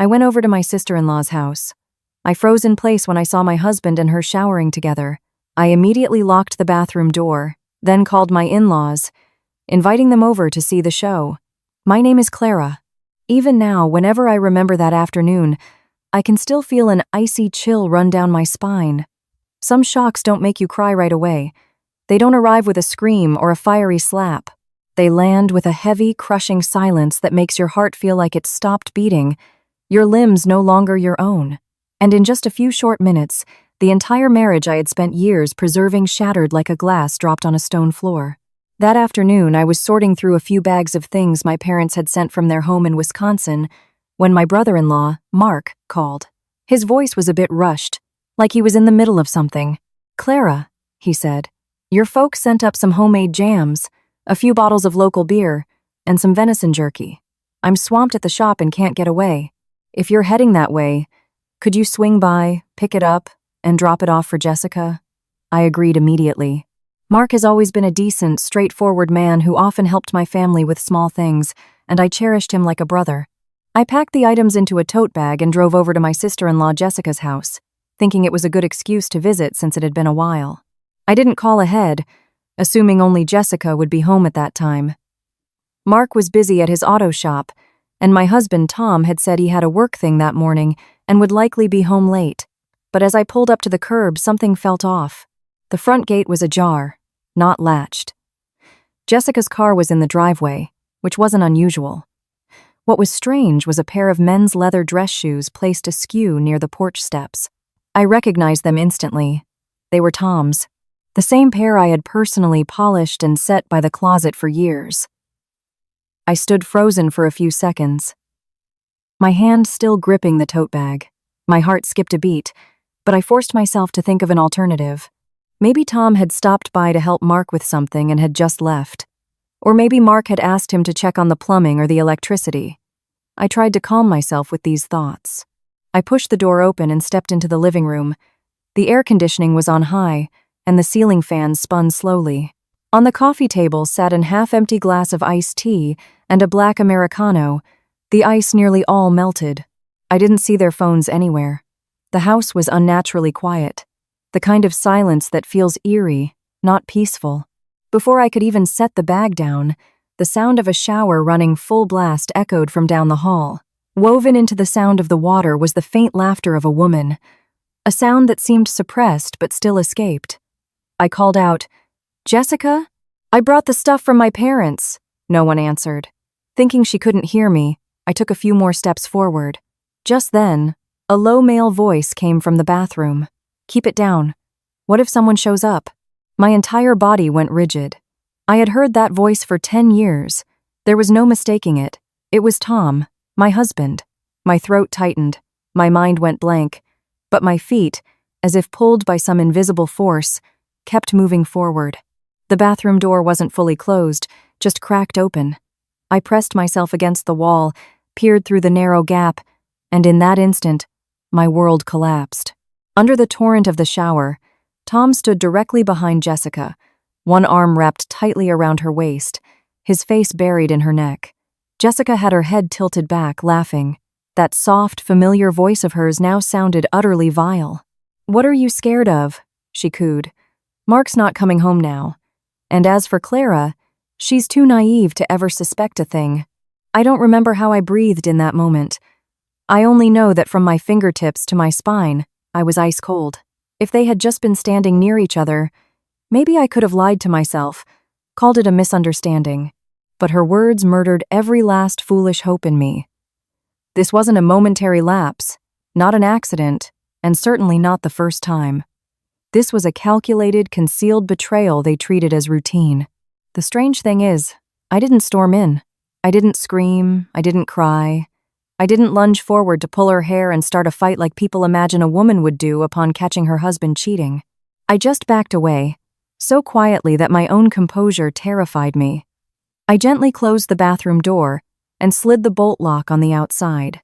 I went over to my sister-in-law's house. I froze in place when I saw my husband and her showering together. I immediately locked the bathroom door, then called my in-laws, inviting them over to see the show. My name is Clara. Even now, whenever I remember that afternoon, I can still feel an icy chill run down my spine. Some shocks don't make you cry right away. They don't arrive with a scream or a fiery slap. They land with a heavy, crushing silence that makes your heart feel like it's stopped beating, your limbs no longer your own. And in just a few short minutes, the entire marriage I had spent years preserving shattered like a glass dropped on a stone floor. That afternoon, I was sorting through a few bags of things my parents had sent from their home in Wisconsin when my brother-in-law, Mark, called. His voice was a bit rushed, like he was in the middle of something. "Clara," he said, "your folks sent up some homemade jams, a few bottles of local beer, and some venison jerky. I'm swamped at the shop and can't get away. If you're heading that way, could you swing by, pick it up, and drop it off for Jessica?" I agreed immediately. Mark has always been a decent, straightforward man who often helped my family with small things, and I cherished him like a brother. I packed the items into a tote bag and drove over to my sister-in-law Jessica's house, thinking it was a good excuse to visit since it had been a while. I didn't call ahead, assuming only Jessica would be home at that time. Mark was busy at his auto shop, and my husband Tom had said he had a work thing that morning and would likely be home late. But as I pulled up to the curb, something felt off. The front gate was ajar, not latched. Jessica's car was in the driveway, which wasn't unusual. What was strange was a pair of men's leather dress shoes placed askew near the porch steps. I recognized them instantly. They were Tom's, the same pair I had personally polished and set by the closet for years. I stood frozen for a few seconds, my hand still gripping the tote bag. My heart skipped a beat, but I forced myself to think of an alternative. Maybe Tom had stopped by to help Mark with something and had just left. Or maybe Mark had asked him to check on the plumbing or the electricity. I tried to calm myself with these thoughts. I pushed the door open and stepped into the living room. The air conditioning was on high, and the ceiling fan spun slowly. On the coffee table sat an half-empty glass of iced tea and a black Americano, the ice nearly all melted. I didn't see their phones anywhere. The house was unnaturally quiet, the kind of silence that feels eerie, not peaceful. Before I could even set the bag down, the sound of a shower running full blast echoed from down the hall. Woven into the sound of the water was the faint laughter of a woman, a sound that seemed suppressed but still escaped. I called out, "Jessica? I brought the stuff from my parents." No one answered. Thinking she couldn't hear me, I took a few more steps forward. Just then, a low male voice came from the bathroom. "Keep it down. What if someone shows up?" My entire body went rigid. I had heard that voice for 10 years. There was no mistaking it. It was Tom, my husband. My throat tightened. My mind went blank. But my feet, as if pulled by some invisible force, kept moving forward. The bathroom door wasn't fully closed, just cracked open. I pressed myself against the wall, peered through the narrow gap, and in that instant, my world collapsed. Under the torrent of the shower, Tom stood directly behind Jessica, one arm wrapped tightly around her waist, his face buried in her neck. Jessica had her head tilted back, laughing. That soft, familiar voice of hers now sounded utterly vile. "What are you scared of?" she cooed. "Mark's not coming home now. And as for Clara, she's too naive to ever suspect a thing." I don't remember how I breathed in that moment. I only know that from my fingertips to my spine, I was ice cold. If they had just been standing near each other, maybe I could have lied to myself, called it a misunderstanding. But her words murdered every last foolish hope in me. This wasn't a momentary lapse, not an accident, and certainly not the first time. This was a calculated, concealed betrayal they treated as routine. The strange thing is, I didn't storm in. I didn't scream, I didn't cry. I didn't lunge forward to pull her hair and start a fight like people imagine a woman would do upon catching her husband cheating. I just backed away, so quietly that my own composure terrified me. I gently closed the bathroom door and slid the bolt lock on the outside.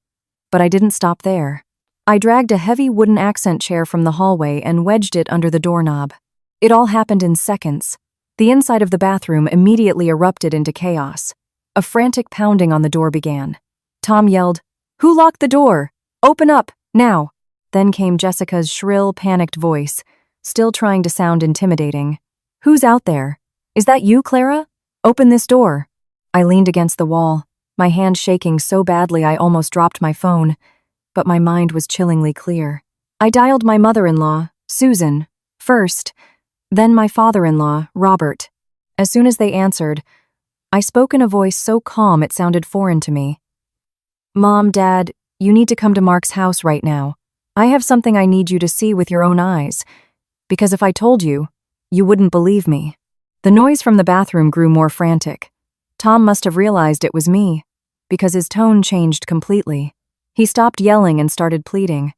But I didn't stop there. I dragged a heavy wooden accent chair from the hallway and wedged it under the doorknob. It all happened in seconds. The inside of the bathroom immediately erupted into chaos. A frantic pounding on the door began. Tom yelled, Who locked the door? Open up, now. Then came Jessica's shrill, panicked voice, still trying to sound intimidating. Who's out there? Is that you, Clara? Open this door. I leaned against the wall, my hand shaking so badly I almost dropped my phone, but my mind was chillingly clear. I dialed my mother-in-law, Susan, first, then my father-in-law, Robert. As soon as they answered, I spoke in a voice so calm it sounded foreign to me. Mom, Dad, you need to come to Mark's house right now. I have something I need you to see with your own eyes, because if I told you, you wouldn't believe me. The noise from the bathroom grew more frantic. Tom must have realized it was me, because his tone changed completely. He stopped yelling and started pleading.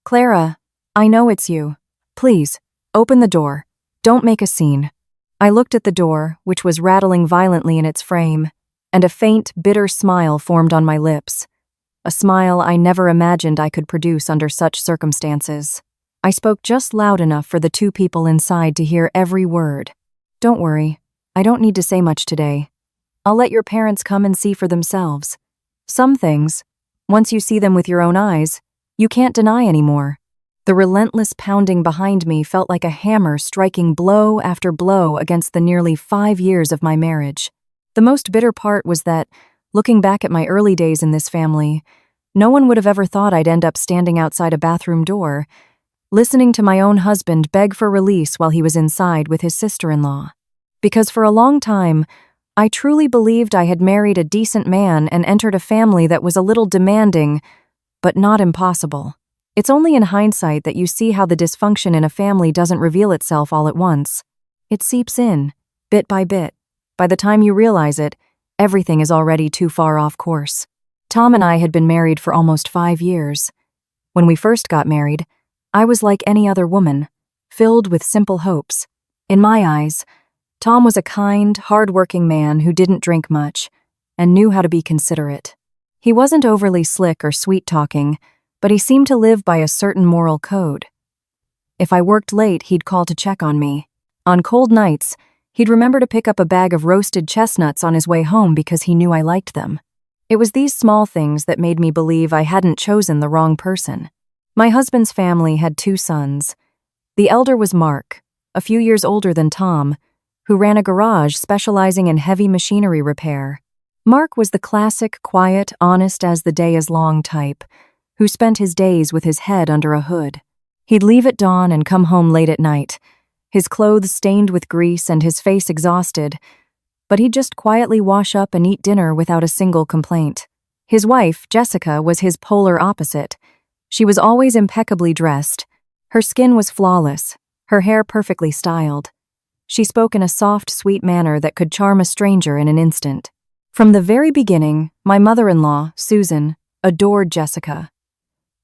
Clara, I know it's you. Please, open the door. Don't make a scene. I looked at the door, which was rattling violently in its frame, and a faint, bitter smile formed on my lips. A smile I never imagined I could produce under such circumstances. I spoke just loud enough for the two people inside to hear every word. Don't worry, I don't need to say much today. I'll let your parents come and see for themselves. Some things, once you see them with your own eyes, you can't deny anymore. The relentless pounding behind me felt like a hammer striking blow after blow against the nearly 5 years of my marriage. The most bitter part was that, looking back at my early days in this family, no one would have ever thought I'd end up standing outside a bathroom door, listening to my own husband beg for release while he was inside with his sister-in-law. Because for a long time, I truly believed I had married a decent man and entered a family that was a little demanding, but not impossible. It's only in hindsight that you see how the dysfunction in a family doesn't reveal itself all at once. It seeps in, bit by bit. By the time you realize it, everything is already too far off course. Tom and I had been married for almost 5 years. When we first got married, I was like any other woman, filled with simple hopes. In my eyes, Tom was a kind, hard-working man who didn't drink much and knew how to be considerate. He wasn't overly slick or sweet-talking, but he seemed to live by a certain moral code. If I worked late, he'd call to check on me. On cold nights, he'd remember to pick up a bag of roasted chestnuts on his way home because he knew I liked them. It was these small things that made me believe I hadn't chosen the wrong person. My husband's family had 2 sons. The elder was Mark, a few years older than Tom, who ran a garage specializing in heavy machinery repair. Mark was the classic, quiet, honest as the day is long type, who spent his days with his head under a hood. He'd leave at dawn and come home late at night, his clothes stained with grease and his face exhausted, but he'd just quietly wash up and eat dinner without a single complaint. His wife, Jessica, was his polar opposite. She was always impeccably dressed. Her skin was flawless, her hair perfectly styled. She spoke in a soft, sweet manner that could charm a stranger in an instant. From the very beginning, my mother-in-law, Susan, adored Jessica.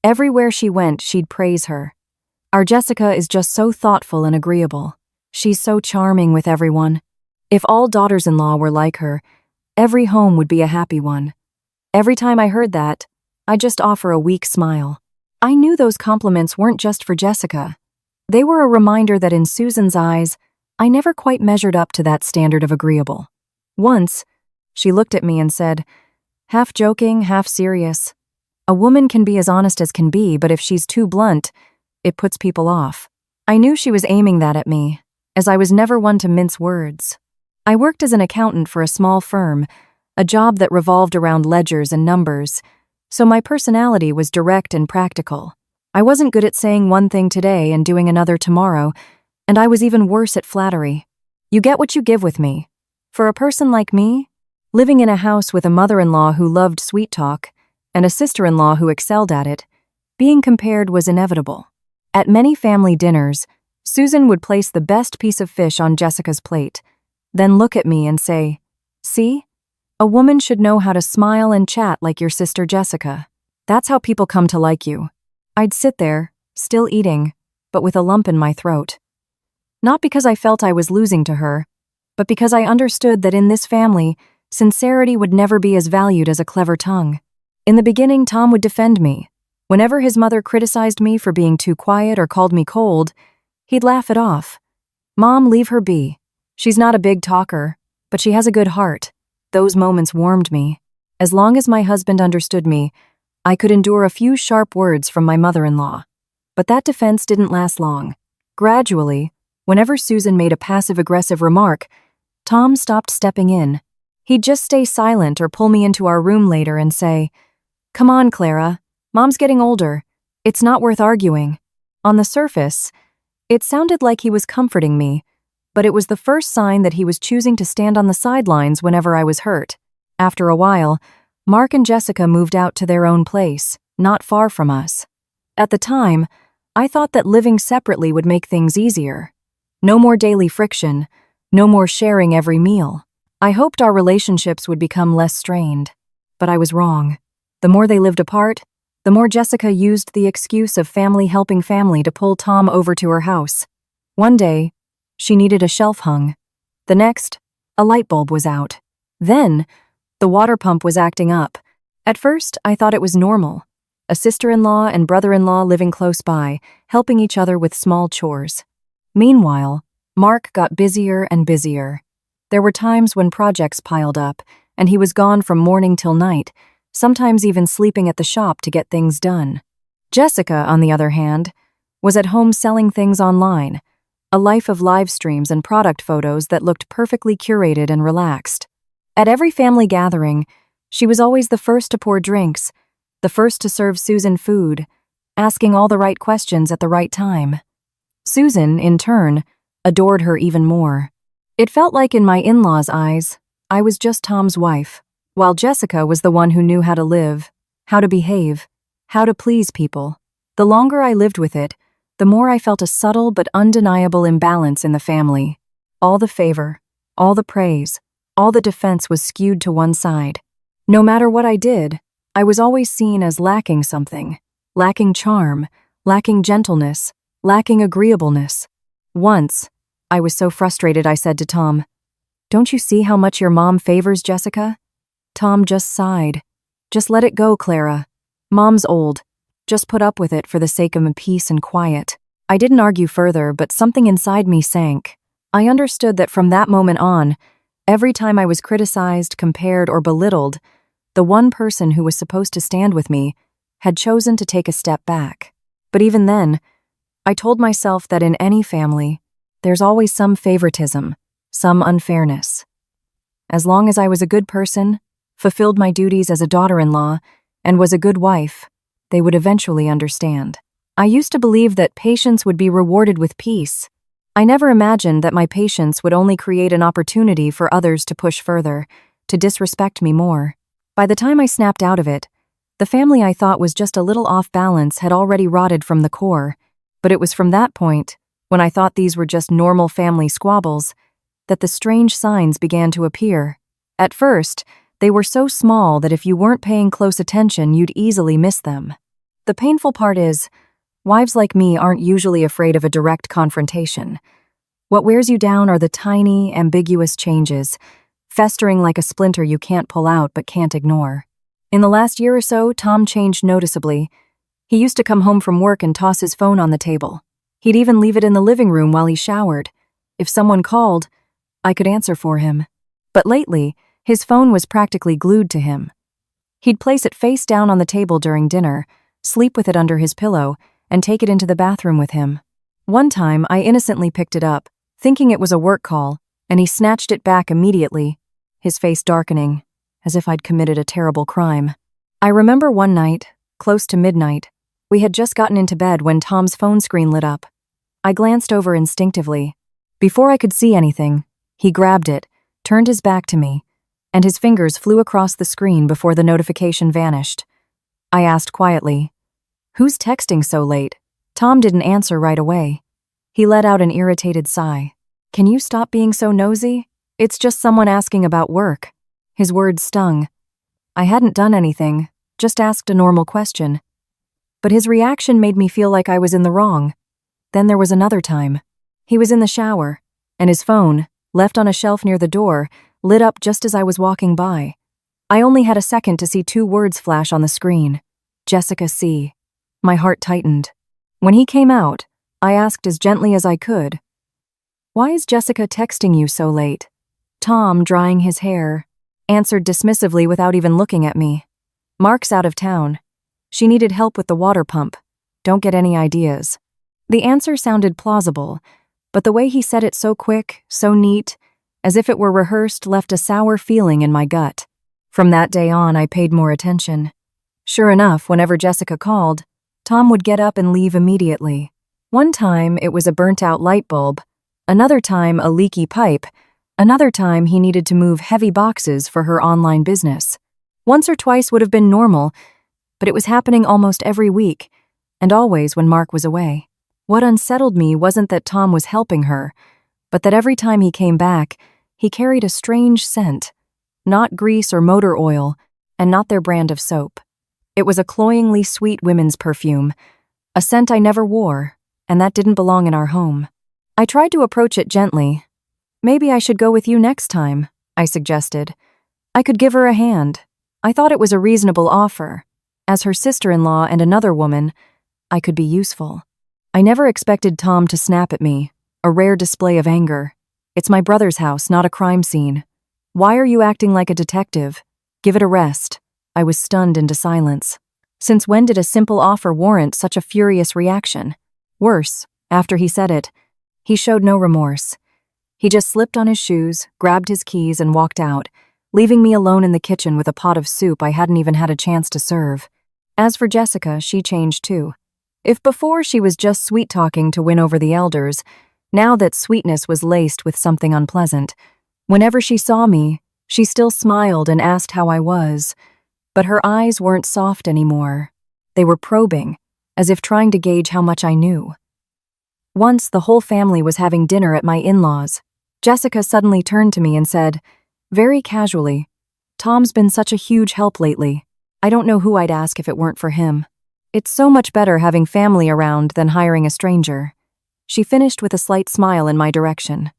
Everywhere she went, she'd praise her. Our Jessica is just so thoughtful and agreeable. She's so charming with everyone. If all daughters-in-law were like her, every home would be a happy one. Every time I heard that, I'd just offer a weak smile. I knew those compliments weren't just for Jessica. They were a reminder that in Susan's eyes, I never quite measured up to that standard of agreeable. Once, she looked at me and said, half joking, half serious, "A woman can be as honest as can be, but if she's too blunt, it puts people off." I knew she was aiming that at me, as I was never one to mince words. I worked as an accountant for a small firm, a job that revolved around ledgers and numbers, so my personality was direct and practical. I wasn't good at saying one thing today and doing another tomorrow, and I was even worse at flattery. You get what you give with me. For a person like me, living in a house with a mother-in-law who loved sweet talk and a sister-in-law who excelled at it, being compared was inevitable. At many family dinners, Susan would place the best piece of fish on Jessica's plate, then look at me and say, "See? A woman should know how to smile and chat like your sister Jessica. That's how people come to like you." I'd sit there, still eating, but with a lump in my throat. Not because I felt I was losing to her, but because I understood that in this family, sincerity would never be as valued as a clever tongue. In the beginning, Tom would defend me. Whenever his mother criticized me for being too quiet or called me cold, he'd laugh it off. "Mom, leave her be. She's not a big talker, but she has a good heart." Those moments warmed me. As long as my husband understood me, I could endure a few sharp words from my mother-in-law. But that defense didn't last long. Gradually, whenever Susan made a passive-aggressive remark, Tom stopped stepping in. He'd just stay silent or pull me into our room later and say, "Come on, Clara. Mom's getting older. It's not worth arguing." On the surface, it sounded like he was comforting me, but it was the first sign that he was choosing to stand on the sidelines whenever I was hurt. After a while, Mark and Jessica moved out to their own place, not far from us. At the time, I thought that living separately would make things easier. No more daily friction, no more sharing every meal. I hoped our relationships would become less strained, but I was wrong. The more they lived apart, the more Jessica used the excuse of family helping family to pull Tom over to her house. One day, she needed a shelf hung. The next, a light bulb was out. Then, the water pump was acting up. At first, I thought it was normal. A sister-in-law and brother-in-law living close by, helping each other with small chores. Meanwhile, Mark got busier and busier. There were times when projects piled up, and he was gone from morning till night, sometimes even sleeping at the shop to get things done. Jessica, on the other hand, was at home selling things online, a life of live streams and product photos that looked perfectly curated and relaxed. At every family gathering, she was always the first to pour drinks, the first to serve Susan food, asking all the right questions at the right time. Susan, in turn, adored her even more. It felt like in my in-laws' eyes, I was just Tom's wife, while Jessica was the one who knew how to live, how to behave, how to please people. The longer I lived with it, the more I felt a subtle but undeniable imbalance in the family. All the favor, all the praise, all the defense was skewed to one side. No matter what I did, I was always seen as lacking something, lacking charm, lacking gentleness, lacking agreeableness. Once, I was so frustrated I said to Tom, "Don't you see how much your mom favors Jessica?" Tom just sighed. "Just let it go, Clara. Mom's old. Just put up with it for the sake of peace and quiet." I didn't argue further, but something inside me sank. I understood that from that moment on, every time I was criticized, compared, or belittled, the one person who was supposed to stand with me had chosen to take a step back. But even then, I told myself that in any family, there's always some favoritism, some unfairness. As long as I was a good person, fulfilled my duties as a daughter-in-law, and was a good wife, they would eventually understand. I used to believe that patience would be rewarded with peace. I never imagined that my patience would only create an opportunity for others to push further, to disrespect me more. By the time I snapped out of it, the family I thought was just a little off balance had already rotted from the core, but it was from that point, when I thought these were just normal family squabbles, that the strange signs began to appear. At first, they were so small that if you weren't paying close attention, you'd easily miss them. The painful part is, wives like me aren't usually afraid of a direct confrontation. What wears you down are the tiny, ambiguous changes, festering like a splinter you can't pull out but can't ignore. In the last year or so, Tom changed noticeably. He used to come home from work and toss his phone on the table. He'd even leave it in the living room while he showered. If someone called, I could answer for him. But lately, his phone was practically glued to him. He'd place it face down on the table during dinner, sleep with it under his pillow, and take it into the bathroom with him. One time, I innocently picked it up, thinking it was a work call, and he snatched it back immediately, his face darkening, as if I'd committed a terrible crime. I remember one night, close to midnight, we had just gotten into bed when Tom's phone screen lit up. I glanced over instinctively. Before I could see anything, he grabbed it, turned his back to me, and his fingers flew across the screen before the notification vanished. I asked quietly, "Who's texting so late?" Tom didn't answer right away. He let out an irritated sigh. "Can you stop being so nosy? It's just someone asking about work." His words stung. I hadn't done anything, just asked a normal question. But his reaction made me feel like I was in the wrong. Then there was another time. He was in the shower, and his phone, left on a shelf near the door, lit up just as I was walking by. I only had a second to see 2 words flash on the screen. Jessica C. My heart tightened. When he came out, I asked as gently as I could, "Why is Jessica texting you so late?" Tom, drying his hair, answered dismissively without even looking at me. "Mark's out of town. She needed help with the water pump. Don't get any ideas. The answer sounded plausible, but the way he said it so quick, so neat, as if it were rehearsed, left a sour feeling in my gut. From that day on, I paid more attention. Sure enough, whenever Jessica called, Tom would get up and leave immediately. One time, it was a burnt-out light bulb. Another time, a leaky pipe. Another time, he needed to move heavy boxes for her online business. Once or twice would have been normal, but it was happening almost every week, and always when Mark was away. What unsettled me wasn't that Tom was helping her, but that every time he came back, he carried a strange scent. Not grease or motor oil, and not their brand of soap. It was a cloyingly sweet women's perfume, a scent I never wore, and that didn't belong in our home. I tried to approach it gently. Maybe I should go with you next time, I suggested. I could give her a hand. I thought it was a reasonable offer. As her sister-in-law and another woman, I could be useful. I never expected Tom to snap at me, a rare display of anger. It's my brother's house, not a crime scene. Why are you acting like a detective? Give it a rest. I was stunned into silence. Since when did a simple offer warrant such a furious reaction? Worse, after he said it, he showed no remorse. He just slipped on his shoes, grabbed his keys, and walked out, leaving me alone in the kitchen with a pot of soup I hadn't even had a chance to serve. As for Jessica, she changed too. If before she was just sweet-talking to win over the elders, now that sweetness was laced with something unpleasant. Whenever she saw me, she still smiled and asked how I was, but her eyes weren't soft anymore. They were probing, as if trying to gauge how much I knew. Once, the whole family was having dinner at my in-laws. Jessica suddenly turned to me and said, very casually, "Tom's been such a huge help lately. I don't know who I'd ask if it weren't for him. It's so much better having family around than hiring a stranger." She finished with a slight smile in my direction.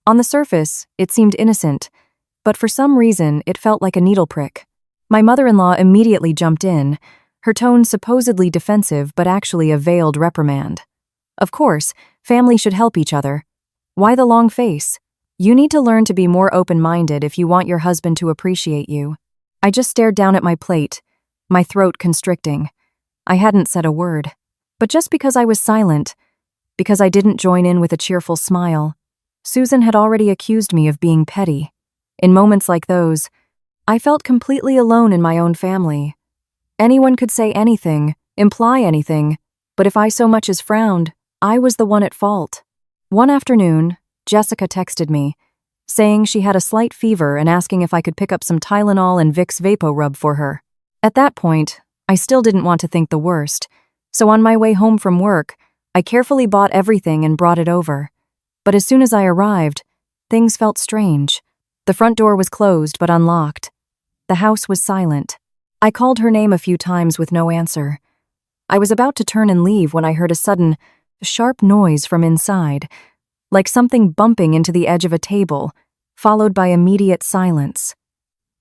On the surface, it seemed innocent, but for some reason, it felt like a needle prick. My mother-in-law immediately jumped in, her tone supposedly defensive but actually a veiled reprimand. Of course, family should help each other. Why the long face? You need to learn to be more open-minded if you want your husband to appreciate you. I just stared down at my plate, my throat constricting. I hadn't said a word. But just because I was silent, because I didn't join in with a cheerful smile, Susan had already accused me of being petty. In moments like those, I felt completely alone in my own family. Anyone could say anything, imply anything, but if I so much as frowned, I was the one at fault. One afternoon, Jessica texted me, saying she had a slight fever and asking if I could pick up some Tylenol and Vicks VapoRub for her. At that point, I still didn't want to think the worst, so on my way home from work, I carefully bought everything and brought it over. But as soon as I arrived, things felt strange. The front door was closed but unlocked. The house was silent. I called her name a few times with no answer. I was about to turn and leave when I heard a sudden, sharp noise from inside, like something bumping into the edge of a table, followed by immediate silence.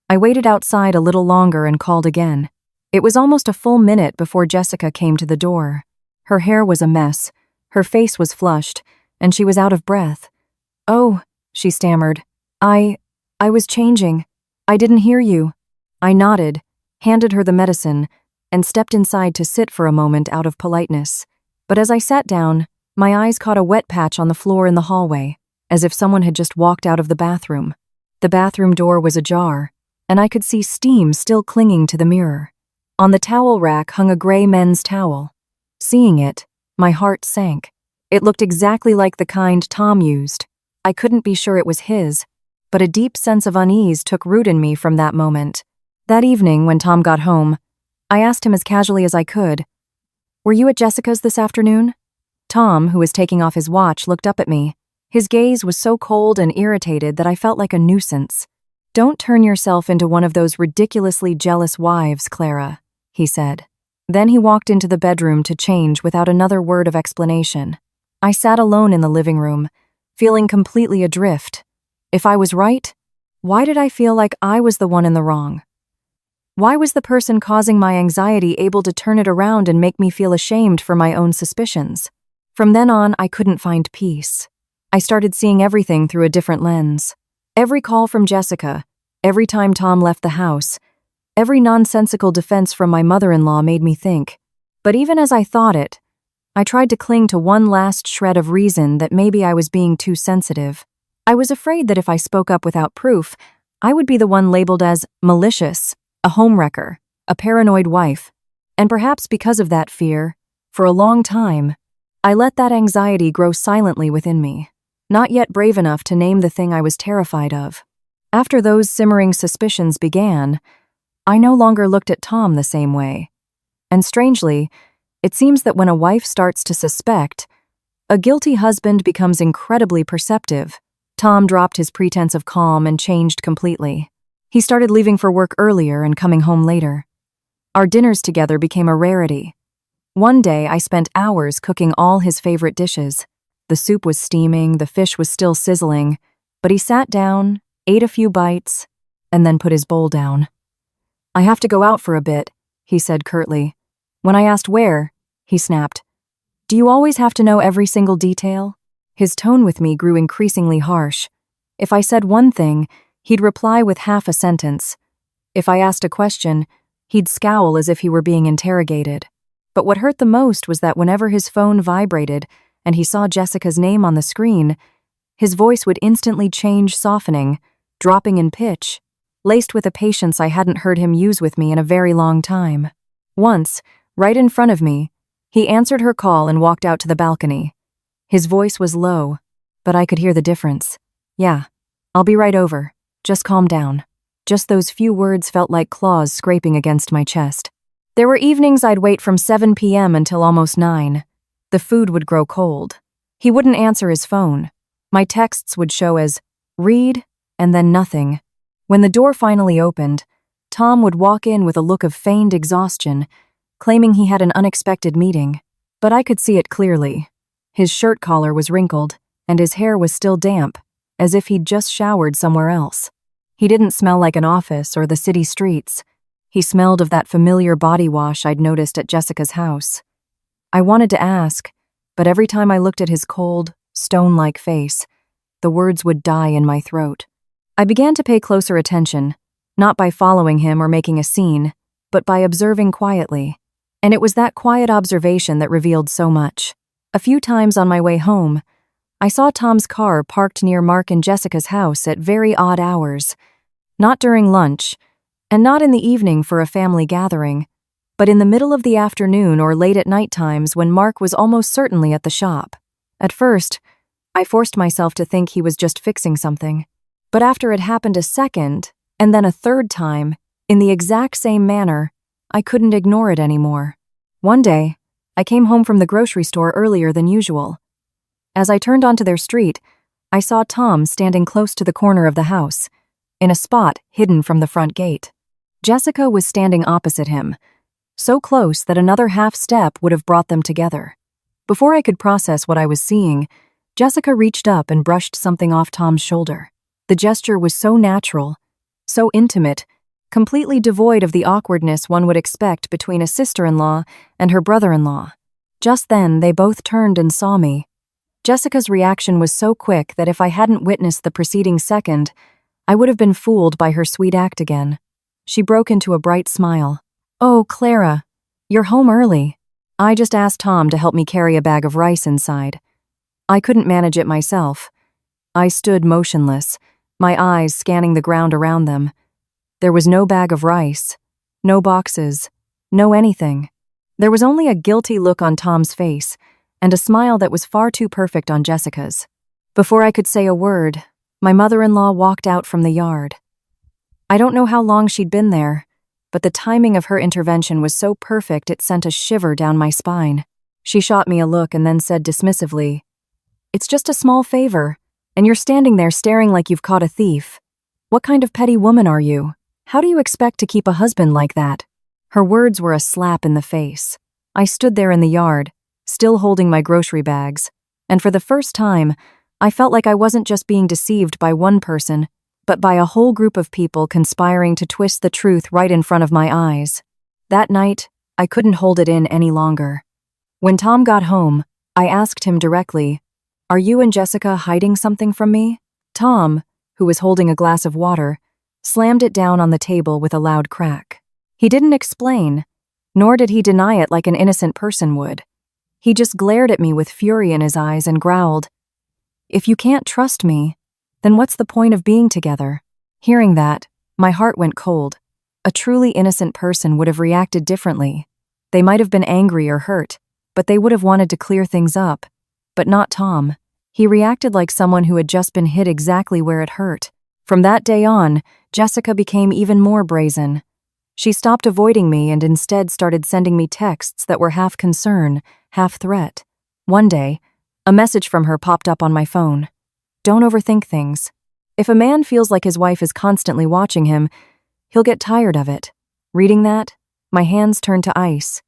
I waited outside a little longer and called again. It was almost a full minute before Jessica came to the door. Her hair was a mess, her face was flushed, and she was out of breath. "Oh," she stammered. I was changing. I didn't hear you." I nodded, handed her the medicine, and stepped inside to sit for a moment out of politeness. But as I sat down, my eyes caught a wet patch on the floor in the hallway, as if someone had just walked out of the bathroom. The bathroom door was ajar, and I could see steam still clinging to the mirror. On the towel rack hung a gray men's towel. Seeing it, my heart sank. It looked exactly like the kind Tom used. I couldn't be sure it was his, but a deep sense of unease took root in me from that moment. That evening, when Tom got home, I asked him as casually as I could, "Were you at Jessica's this afternoon?" Tom, who was taking off his watch, looked up at me. His gaze was so cold and irritated that I felt like a nuisance. "Don't turn yourself into one of those ridiculously jealous wives, Clara," he said. Then he walked into the bedroom to change without another word of explanation. I sat alone in the living room, feeling completely adrift. If I was right, why did I feel like I was the one in the wrong? Why was the person causing my anxiety able to turn it around and make me feel ashamed for my own suspicions? From then on, I couldn't find peace. I started seeing everything through a different lens. Every call from Jessica, every time Tom left the house, Every nonsensical defense from my mother-in-law made me think. But even as I thought it, I tried to cling to one last shred of reason that maybe I was being too sensitive. I was afraid that if I spoke up without proof, I would be the one labeled as malicious, a homewrecker, a paranoid wife. And perhaps because of that fear, for a long time, I let that anxiety grow silently within me, not yet brave enough to name the thing I was terrified of. After those simmering suspicions began, I no longer looked at Tom the same way. And strangely, it seems that when a wife starts to suspect, a guilty husband becomes incredibly perceptive. Tom dropped his pretense of calm and changed completely. He started leaving for work earlier and coming home later. Our dinners together became a rarity. One day, I spent hours cooking all his favorite dishes. The soup was steaming, the fish was still sizzling, but he sat down, ate a few bites, and then put his bowl down. "I have to go out for a bit," he said curtly. When I asked where, he snapped, "Do you always have to know every single detail?" His tone with me grew increasingly harsh. If I said one thing, he'd reply with half a sentence. If I asked a question, he'd scowl as if he were being interrogated. But what hurt the most was that whenever his phone vibrated and he saw Jessica's name on the screen, his voice would instantly change, softening, dropping in pitch, laced with a patience I hadn't heard him use with me in a very long time. Once, right in front of me, he answered her call and walked out to the balcony. His voice was low, but I could hear the difference. "Yeah, I'll be right over. Just calm down." Just those few words felt like claws scraping against my chest. There were evenings I'd wait from 7 p.m. until almost 9. The food would grow cold. He wouldn't answer his phone. My texts would show as read and then nothing. When the door finally opened, Tom would walk in with a look of feigned exhaustion, claiming he had an unexpected meeting. But I could see it clearly. His shirt collar was wrinkled, and his hair was still damp, as if he'd just showered somewhere else. He didn't smell like an office or the city streets. He smelled of that familiar body wash I'd noticed at Jessica's house. I wanted to ask, but every time I looked at his cold, stone-like face, the words would die in my throat. I began to pay closer attention, not by following him or making a scene, but by observing quietly. And it was that quiet observation that revealed so much. A few times on my way home, I saw Tom's car parked near Mark and Jessica's house at very odd hours. Not during lunch, and not in the evening for a family gathering, but in the middle of the afternoon or late at night times when Mark was almost certainly at the shop. At first, I forced myself to think he was just fixing something. But after it happened a second, and then a third time, in the exact same manner, I couldn't ignore it anymore. One day, I came home from the grocery store earlier than usual. As I turned onto their street, I saw Tom standing close to the corner of the house, in a spot hidden from the front gate. Jessica was standing opposite him, so close that another half step would have brought them together. Before I could process what I was seeing, Jessica reached up and brushed something off Tom's shoulder. The gesture was so natural, so intimate, completely devoid of the awkwardness one would expect between a sister-in-law and her brother-in-law. Just then, they both turned and saw me. Jessica's reaction was so quick that if I hadn't witnessed the preceding second, I would have been fooled by her sweet act again. She broke into a bright smile. "Oh, Clara, you're home early. I just asked Tom to help me carry a bag of rice inside. I couldn't manage it myself." I stood motionless, my eyes scanning the ground around them. There was no bag of rice, no boxes, no anything. There was only a guilty look on Tom's face, and a smile that was far too perfect on Jessica's. Before I could say a word, my mother-in-law walked out from the yard. I don't know how long she'd been there, but the timing of her intervention was so perfect it sent a shiver down my spine. She shot me a look and then said dismissively, "It's just a small favor, and you're standing there staring like you've caught a thief. What kind of petty woman are you? How do you expect to keep a husband like that?" Her words were a slap in the face. I stood there in the yard, still holding my grocery bags, and for the first time, I felt like I wasn't just being deceived by one person, but by a whole group of people conspiring to twist the truth right in front of my eyes. That night, I couldn't hold it in any longer. When Tom got home, I asked him directly, "Are you and Jessica hiding something from me?" Tom, who was holding a glass of water, slammed it down on the table with a loud crack. He didn't explain, nor did he deny it like an innocent person would. He just glared at me with fury in his eyes and growled, "If you can't trust me, then what's the point of being together?" Hearing that, my heart went cold. A truly innocent person would have reacted differently. They might have been angry or hurt, but they would have wanted to clear things up. But not Tom. He reacted like someone who had just been hit exactly where it hurt. From that day on, Jessica became even more brazen. She stopped avoiding me and instead started sending me texts that were half concern, half threat. One day, a message from her popped up on my phone. "Don't overthink things. If a man feels like his wife is constantly watching him, he'll get tired of it." Reading that, my hands turned to ice.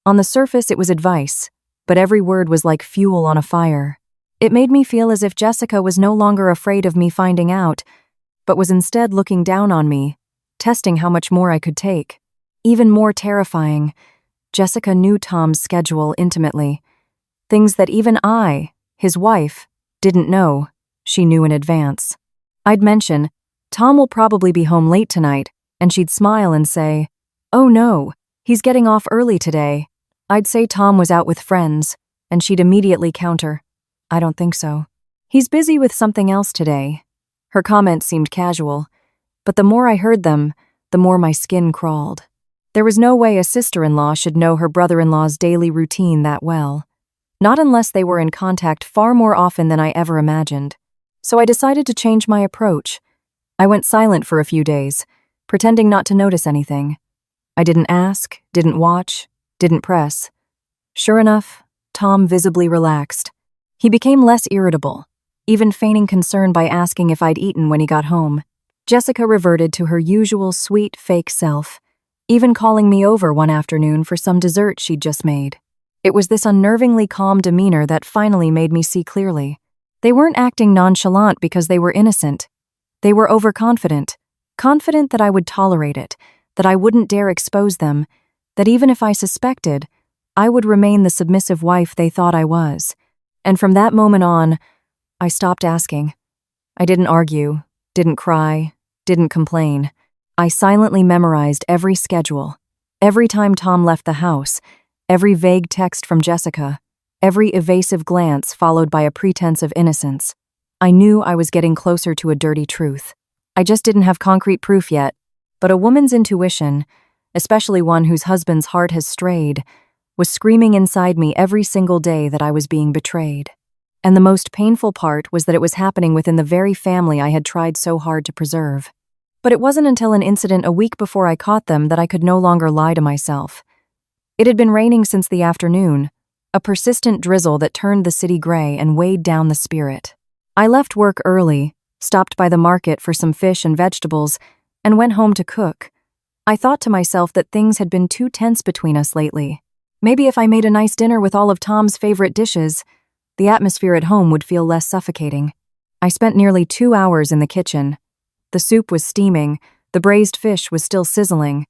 On the surface, it was advice, but every word was like fuel on a fire. It made me feel as if Jessica was no longer afraid of me finding out, but was instead looking down on me, testing how much more I could take. Even more terrifying, Jessica knew Tom's schedule intimately. Things that even I, his wife, didn't know, she knew in advance. I'd mention, "Tom will probably be home late tonight," and she'd smile and say, "Oh no, he's getting off early today." I'd say Tom was out with friends, and she'd immediately counter, "I don't think so. He's busy with something else today." Her comments seemed casual, but the more I heard them, the more my skin crawled. There was no way a sister-in-law should know her brother-in-law's daily routine that well. Not unless they were in contact far more often than I ever imagined. So I decided to change my approach. I went silent for a few days, pretending not to notice anything. I didn't ask, didn't watch, didn't press. Sure enough, Tom visibly relaxed. He became less irritable, even feigning concern by asking if I'd eaten when he got home. Jessica reverted to her usual sweet, fake self, even calling me over one afternoon for some dessert she'd just made. It was this unnervingly calm demeanor that finally made me see clearly. They weren't acting nonchalant because they were innocent. They were overconfident, confident that I would tolerate it, that I wouldn't dare expose them, that even if I suspected, I would remain the submissive wife they thought I was. And from that moment on, I stopped asking. I didn't argue, didn't cry, didn't complain. I silently memorized every schedule, every time Tom left the house, every vague text from Jessica, every evasive glance followed by a pretense of innocence. I knew I was getting closer to a dirty truth. I just didn't have concrete proof yet, but a woman's intuition, especially one whose husband's heart has strayed, was screaming inside me every single day that I was being betrayed. And the most painful part was that it was happening within the very family I had tried so hard to preserve. But it wasn't until an incident a week before I caught them that I could no longer lie to myself. It had been raining since the afternoon, a persistent drizzle that turned the city gray and weighed down the spirit. I left work early, stopped by the market for some fish and vegetables, and went home to cook. I thought to myself that things had been too tense between us lately. Maybe if I made a nice dinner with all of Tom's favorite dishes, the atmosphere at home would feel less suffocating. I spent nearly 2 hours in the kitchen. The soup was steaming, the braised fish was still sizzling.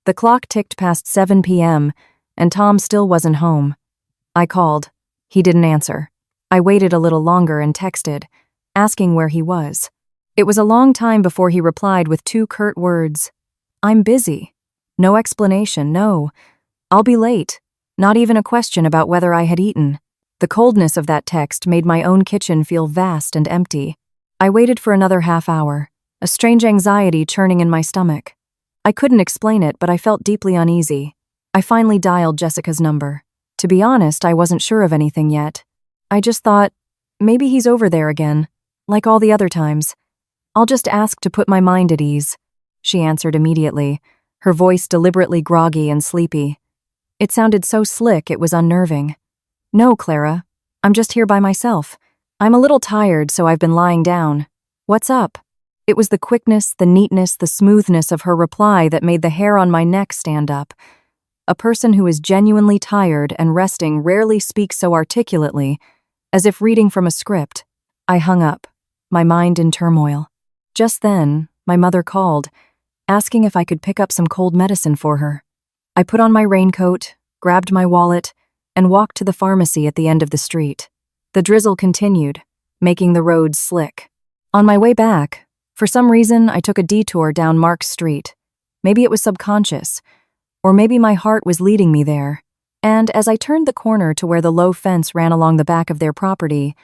The clock ticked past 7 p.m., and Tom still wasn't home. I called. He didn't answer. I waited a little longer and texted, asking where he was. It was a long time before he replied with 2 curt words. "I'm busy." No explanation, no. "I'll be late." Not even a question about whether I had eaten. The coldness of that text made my own kitchen feel vast and empty. I waited for another half hour, a strange anxiety churning in my stomach. I couldn't explain it, but I felt deeply uneasy. I finally dialed Jessica's number. To be honest, I wasn't sure of anything yet. I just thought, maybe he's over there again, like all the other times. I'll just ask to put my mind at ease. She answered immediately, her voice deliberately groggy and sleepy. It sounded so slick it was unnerving. "No, Clara. I'm just here by myself. I'm a little tired, so I've been lying down. What's up?" It was the quickness, the neatness, the smoothness of her reply that made the hair on my neck stand up. A person who is genuinely tired and resting rarely speaks so articulately, as if reading from a script. I hung up, my mind in turmoil. Just then, my mother called, asking if I could pick up some cold medicine for her. I put on my raincoat, grabbed my wallet, and walked to the pharmacy at the end of the street. The drizzle continued, making the roads slick. On my way back, for some reason, I took a detour down Mark Street. Maybe it was subconscious, or maybe my heart was leading me there. And as I turned the corner to where the low fence ran along the back of their property,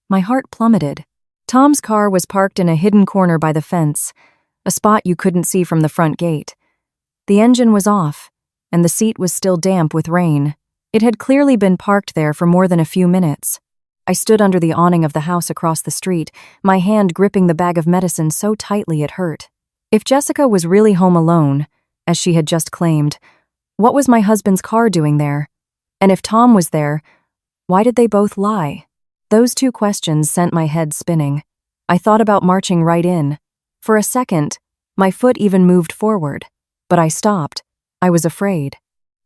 my heart plummeted. Tom's car was parked in a hidden corner by the fence, a spot you couldn't see from the front gate. The engine was off, and the seat was still damp with rain. It had clearly been parked there for more than a few minutes. I stood under the awning of the house across the street, my hand gripping the bag of medicine so tightly it hurt. If Jessica was really home alone, as she had just claimed, what was my husband's car doing there? And if Tom was there, why did they both lie? Those two questions sent my head spinning. I thought about marching right in. For a second, my foot even moved forward. But I stopped. I was afraid.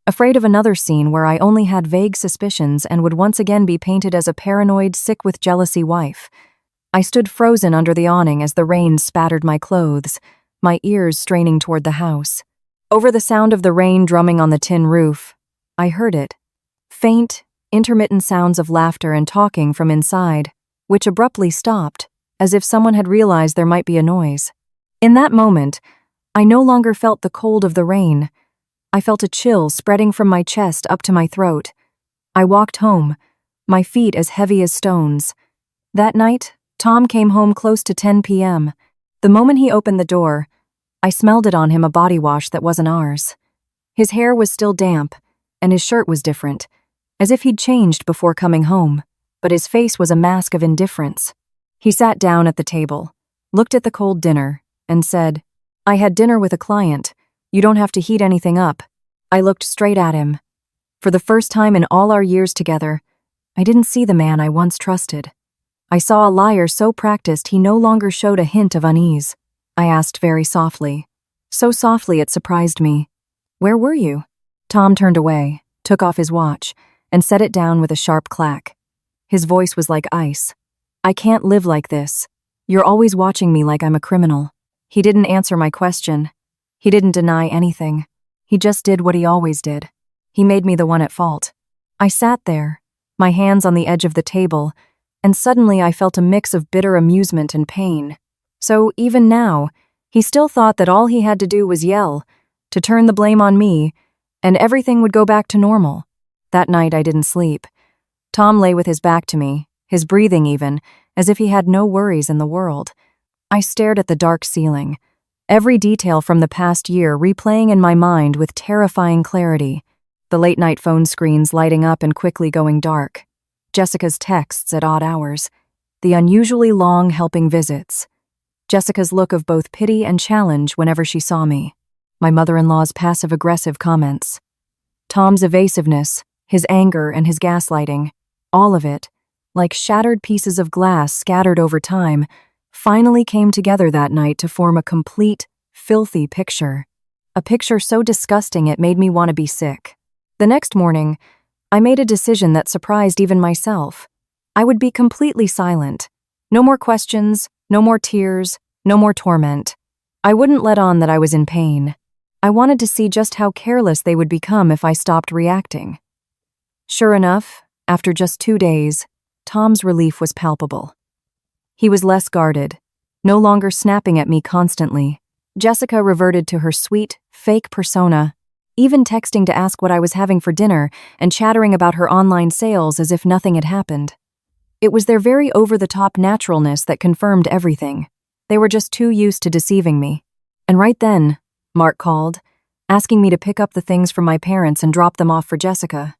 Afraid of another scene where I only had vague suspicions and would once again be painted as a paranoid, sick with jealousy wife. I stood frozen under the awning as the rain spattered my clothes, my ears straining toward the house. Over the sound of the rain drumming on the tin roof, I heard it. Faint, intermittent sounds of laughter and talking from inside, which abruptly stopped, as if someone had realized there might be a noise. In that moment, I no longer felt the cold of the rain. I felt a chill spreading from my chest up to my throat. I walked home, my feet as heavy as stones. That night, Tom came home close to 10 p.m. The moment he opened the door, I smelled it on him, a body wash that wasn't ours. His hair was still damp, and his shirt was different, as if he'd changed before coming home, but his face was a mask of indifference. He sat down at the table, looked at the cold dinner, and said, "I had dinner with a client. You don't have to heat anything up." I looked straight at him. For the first time in all our years together, I didn't see the man I once trusted. I saw a liar so practiced he no longer showed a hint of unease. I asked very softly. So softly it surprised me. "Where were you?" Tom turned away, took off his watch, and set it down with a sharp clack. His voice was like ice. "I can't live like this. You're always watching me like I'm a criminal." He didn't answer my question. He didn't deny anything. He just did what he always did. He made me the one at fault. I sat there, my hands on the edge of the table, and suddenly I felt a mix of bitter amusement and pain. So even now, he still thought that all he had to do was yell, to turn the blame on me, and everything would go back to normal. That night I didn't sleep. Tom lay with his back to me, his breathing even, as if he had no worries in the world. I stared at the dark ceiling, every detail from the past year replaying in my mind with terrifying clarity. The late-night phone screens lighting up and quickly going dark. Jessica's texts at odd hours. The unusually long helping visits. Jessica's look of both pity and challenge whenever she saw me. My mother-in-law's passive-aggressive comments. Tom's evasiveness, his anger and his gaslighting. All of it, like shattered pieces of glass scattered over time, finally came together that night to form a complete, filthy picture. A picture so disgusting it made me want to be sick. The next morning, I made a decision that surprised even myself. I would be completely silent. No more questions, no more tears, no more torment. I wouldn't let on that I was in pain. I wanted to see just how careless they would become if I stopped reacting. Sure enough, after just 2 days, Tom's relief was palpable. He was less guarded, no longer snapping at me constantly. Jessica reverted to her sweet, fake persona, even texting to ask what I was having for dinner and chattering about her online sales as if nothing had happened. It was their very over-the-top naturalness that confirmed everything. They were just too used to deceiving me. And right then, Mark called, asking me to pick up the things from my parents and drop them off for Jessica.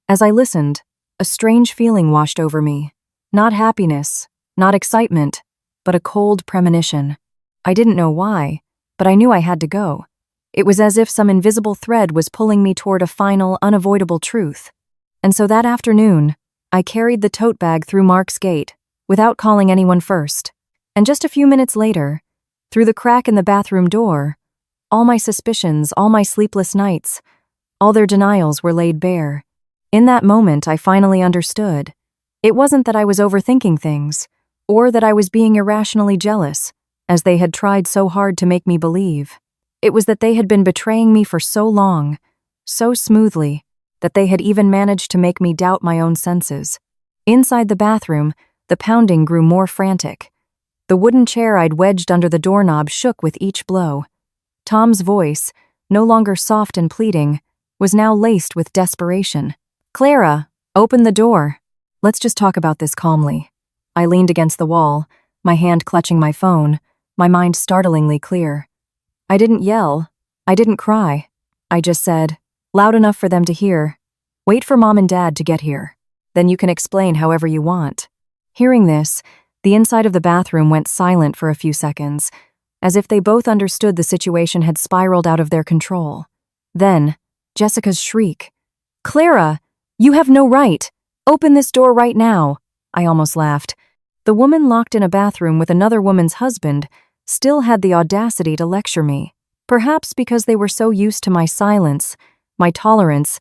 As I listened, a strange feeling washed over me. Not happiness, not excitement, but a cold premonition. I didn't know why, but I knew I had to go. It was as if some invisible thread was pulling me toward a final, unavoidable truth. And so that afternoon, I carried the tote bag through Mark's gate, without calling anyone first. And just a few minutes later, through the crack in the bathroom door, all my suspicions, all my sleepless nights, all their denials were laid bare. In that moment, I finally understood. It wasn't that I was overthinking things, or that I was being irrationally jealous, as they had tried so hard to make me believe. It was that they had been betraying me for so long, so smoothly, that they had even managed to make me doubt my own senses. Inside the bathroom, the pounding grew more frantic. The wooden chair I'd wedged under the doorknob shook with each blow. Tom's voice, no longer soft and pleading, was now laced with desperation. "Clara, open the door. Let's just talk about this calmly." I leaned against the wall, my hand clutching my phone, my mind startlingly clear. I didn't yell. I didn't cry. I just said, loud enough for them to hear, "Wait for Mom and Dad to get here. Then you can explain however you want." Hearing this, the inside of the bathroom went silent for a few seconds, as if they both understood the situation had spiraled out of their control. Then, Jessica's shriek, "Clara, you have no right. Open this door right now." I almost laughed. The woman locked in a bathroom with another woman's husband still had the audacity to lecture me. Perhaps because they were so used to my silence, my tolerance,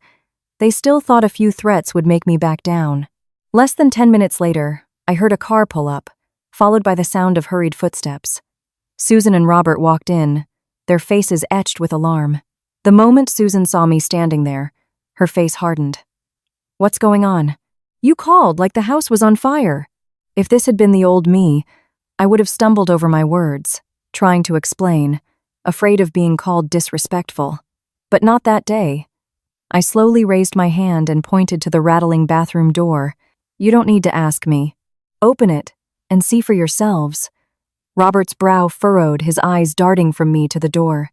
they still thought a few threats would make me back down. Less than 10 minutes later, I heard a car pull up, followed by the sound of hurried footsteps. Susan and Robert walked in, their faces etched with alarm. The moment Susan saw me standing there, her face hardened. "What's going on? You called like the house was on fire." If this had been the old me, I would have stumbled over my words, trying to explain, afraid of being called disrespectful. But not that day. I slowly raised my hand and pointed to the rattling bathroom door. "You don't need to ask me. Open it and see for yourselves." Robert's brow furrowed, his eyes darting from me to the door.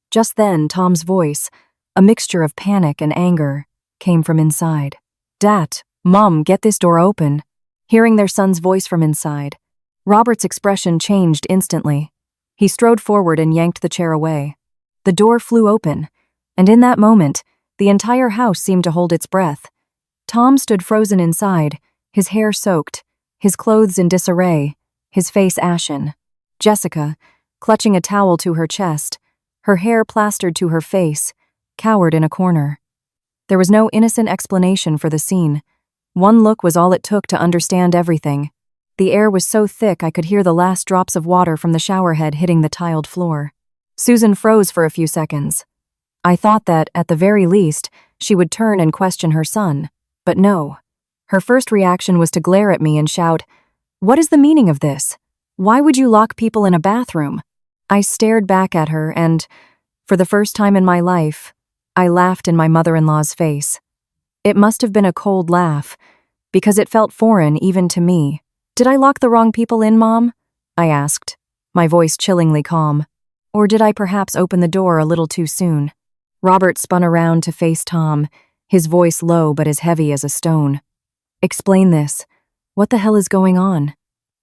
Just then, Tom's voice, a mixture of panic and anger, came from inside. "Dad, Mom, get this door open." Hearing their son's voice from inside, Robert's expression changed instantly. He strode forward and yanked the chair away. The door flew open, and in that moment, the entire house seemed to hold its breath. Tom stood frozen inside, his hair soaked, his clothes in disarray, his face ashen. Jessica, clutching a towel to her chest, her hair plastered to her face, cowered in a corner. There was no innocent explanation for the scene. One look was all it took to understand everything. The air was so thick I could hear the last drops of water from the shower head hitting the tiled floor. Susan froze for a few seconds. I thought that, at the very least, she would turn and question her son. But no. Her first reaction was to glare at me and shout, "What is the meaning of this? Why would you lock people in a bathroom?" I stared back at her and, for the first time in my life, I laughed in my mother-in-law's face. It must have been a cold laugh, because it felt foreign even to me. "Did I lock the wrong people in, Mom?" I asked, my voice chillingly calm. Or did I perhaps open the door a little too soon? Robert spun around to face Tom, his voice low but as heavy as a stone. "Explain this. What the hell is going on?"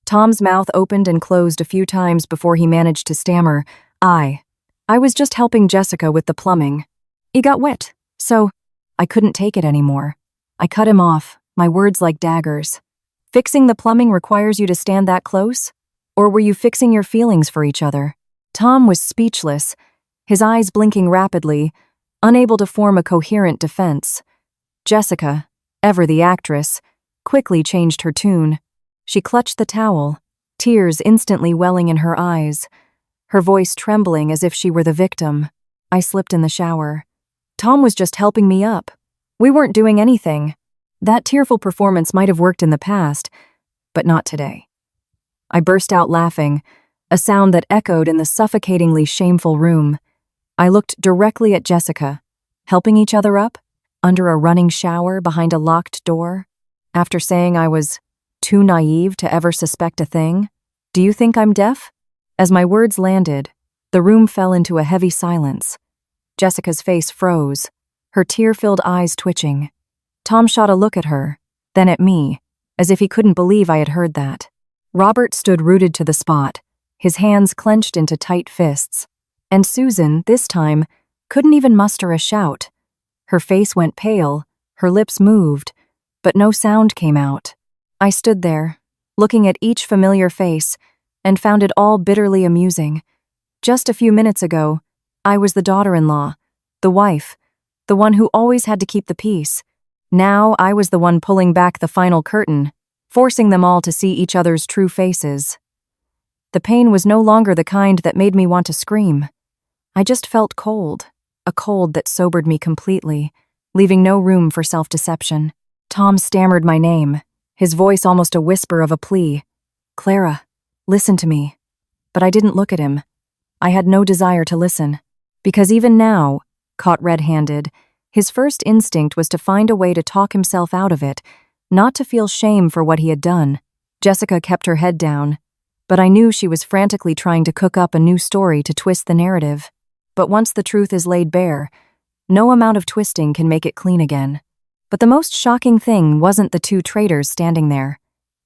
Tom's mouth opened and closed a few times before he managed to stammer, I was just helping Jessica with the plumbing. It got wet, so I couldn't take it anymore." I cut him off, my words like daggers. "Fixing the plumbing requires you to stand that close? Or were you fixing your feelings for each other?" Tom was speechless, his eyes blinking rapidly, unable to form a coherent defense. Jessica, ever the actress, quickly changed her tune. She clutched the towel, tears instantly welling in her eyes, her voice trembling as if she were the victim. I slipped in the shower. Tom was just helping me up. We weren't doing anything. That tearful performance might have worked in the past, but not today. I burst out laughing, a sound that echoed in the suffocatingly shameful room. I looked directly at Jessica, helping each other up, under a running shower behind a locked door, after saying I was too naive to ever suspect a thing. "Do you think I'm deaf?" As my words landed, the room fell into a heavy silence. Jessica's face froze, her tear-filled eyes twitching. Tom shot a look at her, then at me, as if he couldn't believe I had heard that. Robert stood rooted to the spot, his hands clenched into tight fists. And Susan, this time, couldn't even muster a shout. Her face went pale, her lips moved, but no sound came out. I stood there, looking at each familiar face, and found it all bitterly amusing. Just a few minutes ago, I was the daughter-in-law, the wife, the one who always had to keep the peace. Now I was the one pulling back the final curtain, forcing them all to see each other's true faces. The pain was no longer the kind that made me want to scream. I just felt cold, a cold that sobered me completely, leaving no room for self-deception. Tom stammered my name, his voice almost a whisper of a plea. "Clara, listen to me." But I didn't look at him. I had no desire to listen. Because even now, caught red-handed, his first instinct was to find a way to talk himself out of it, not to feel shame for what he had done. Jessica kept her head down, but I knew she was frantically trying to cook up a new story to twist the narrative. But once the truth is laid bare, no amount of twisting can make it clean again. But the most shocking thing wasn't the two traitors standing there.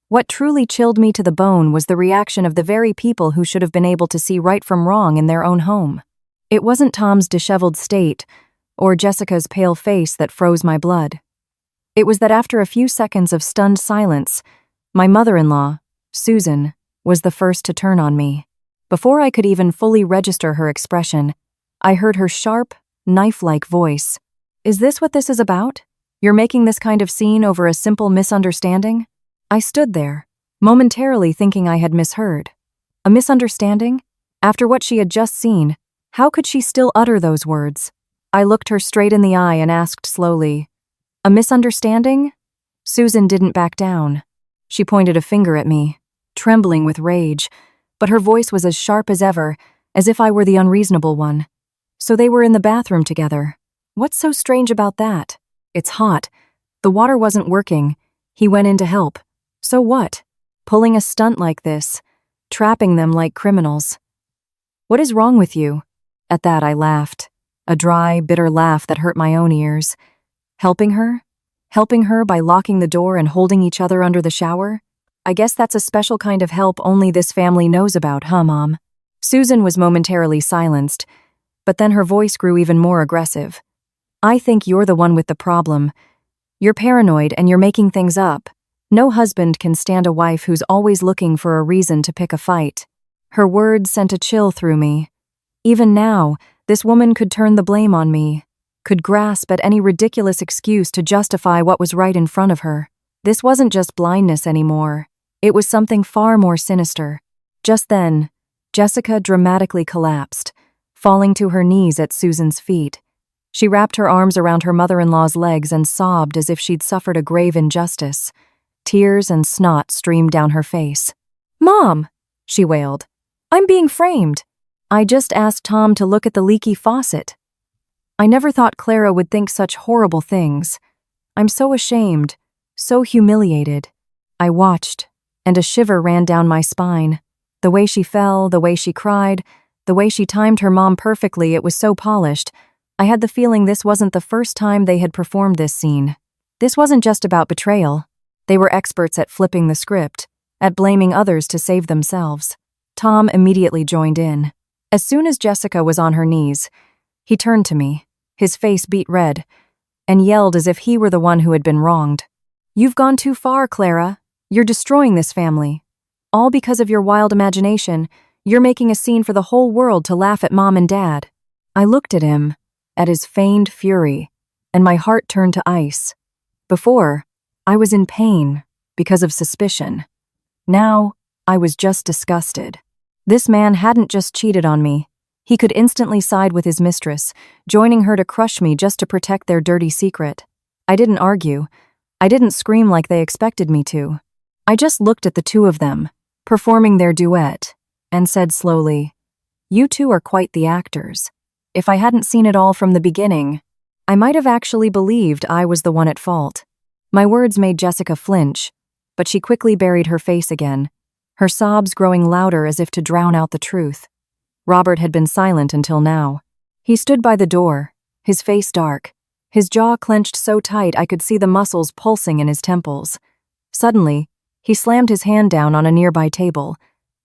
What truly chilled me to the bone was the reaction of the very people who should have been able to see right from wrong in their own home. It wasn't Tom's disheveled state or Jessica's pale face that froze my blood. It was that after a few seconds of stunned silence, my mother-in-law, Susan, was the first to turn on me. Before I could even fully register her expression, I heard her sharp, knife-like voice. "Is this what this is about? You're making this kind of scene over a simple misunderstanding?" I stood there, momentarily thinking I had misheard. A misunderstanding? After what she had just seen, how could she still utter those words? I looked her straight in the eye and asked slowly, "A misunderstanding?" Susan didn't back down. She pointed a finger at me, trembling with rage, but her voice was as sharp as ever, as if I were the unreasonable one. "So they were in the bathroom together. What's so strange about that? It's hot. The water wasn't working. He went in to help. So what? Pulling a stunt like this, trapping them like criminals. What is wrong with you?" At that I laughed, a dry, bitter laugh that hurt my own ears. Helping her? Helping her by locking the door and holding each other under the shower? I guess that's a special kind of help only this family knows about, huh, Mom? Susan was momentarily silenced, but then her voice grew even more aggressive. "I think you're the one with the problem. You're paranoid and you're making things up. No husband can stand a wife who's always looking for a reason to pick a fight." Her words sent a chill through me. Even now, this woman could turn the blame on me, could grasp at any ridiculous excuse to justify what was right in front of her. This wasn't just blindness anymore. It was something far more sinister. Just then, Jessica dramatically collapsed, falling to her knees at Susan's feet. She wrapped her arms around her mother-in-law's legs and sobbed as if she'd suffered a grave injustice. Tears and snot streamed down her face. "Mom," she wailed, "I'm being framed. I just asked Tom to look at the leaky faucet. I never thought Clara would think such horrible things. I'm so ashamed, so humiliated." I watched, and a shiver ran down my spine. The way she fell, the way she cried, the way she timed her mom perfectly, it was so polished. I had the feeling this wasn't the first time they had performed this scene. This wasn't just about betrayal. They were experts at flipping the script, at blaming others to save themselves. Tom immediately joined in. As soon as Jessica was on her knees, he turned to me, his face beet red, and yelled as if he were the one who had been wronged. "You've gone too far, Clara. You're destroying this family. All because of your wild imagination, you're making a scene for the whole world to laugh at Mom and Dad." I looked at him, at his feigned fury, and my heart turned to ice. Before, I was in pain because of suspicion. Now, I was just disgusted. This man hadn't just cheated on me. He could instantly side with his mistress, joining her to crush me just to protect their dirty secret. I didn't argue. I didn't scream like they expected me to. I just looked at the two of them, performing their duet, and said slowly, "You two are quite the actors. If I hadn't seen it all from the beginning, I might have actually believed I was the one at fault." My words made Jessica flinch, but she quickly buried her face again, her sobs growing louder as if to drown out the truth. Robert had been silent until now. He stood by the door, his face dark, his jaw clenched so tight I could see the muscles pulsing in his temples. Suddenly, he slammed his hand down on a nearby table.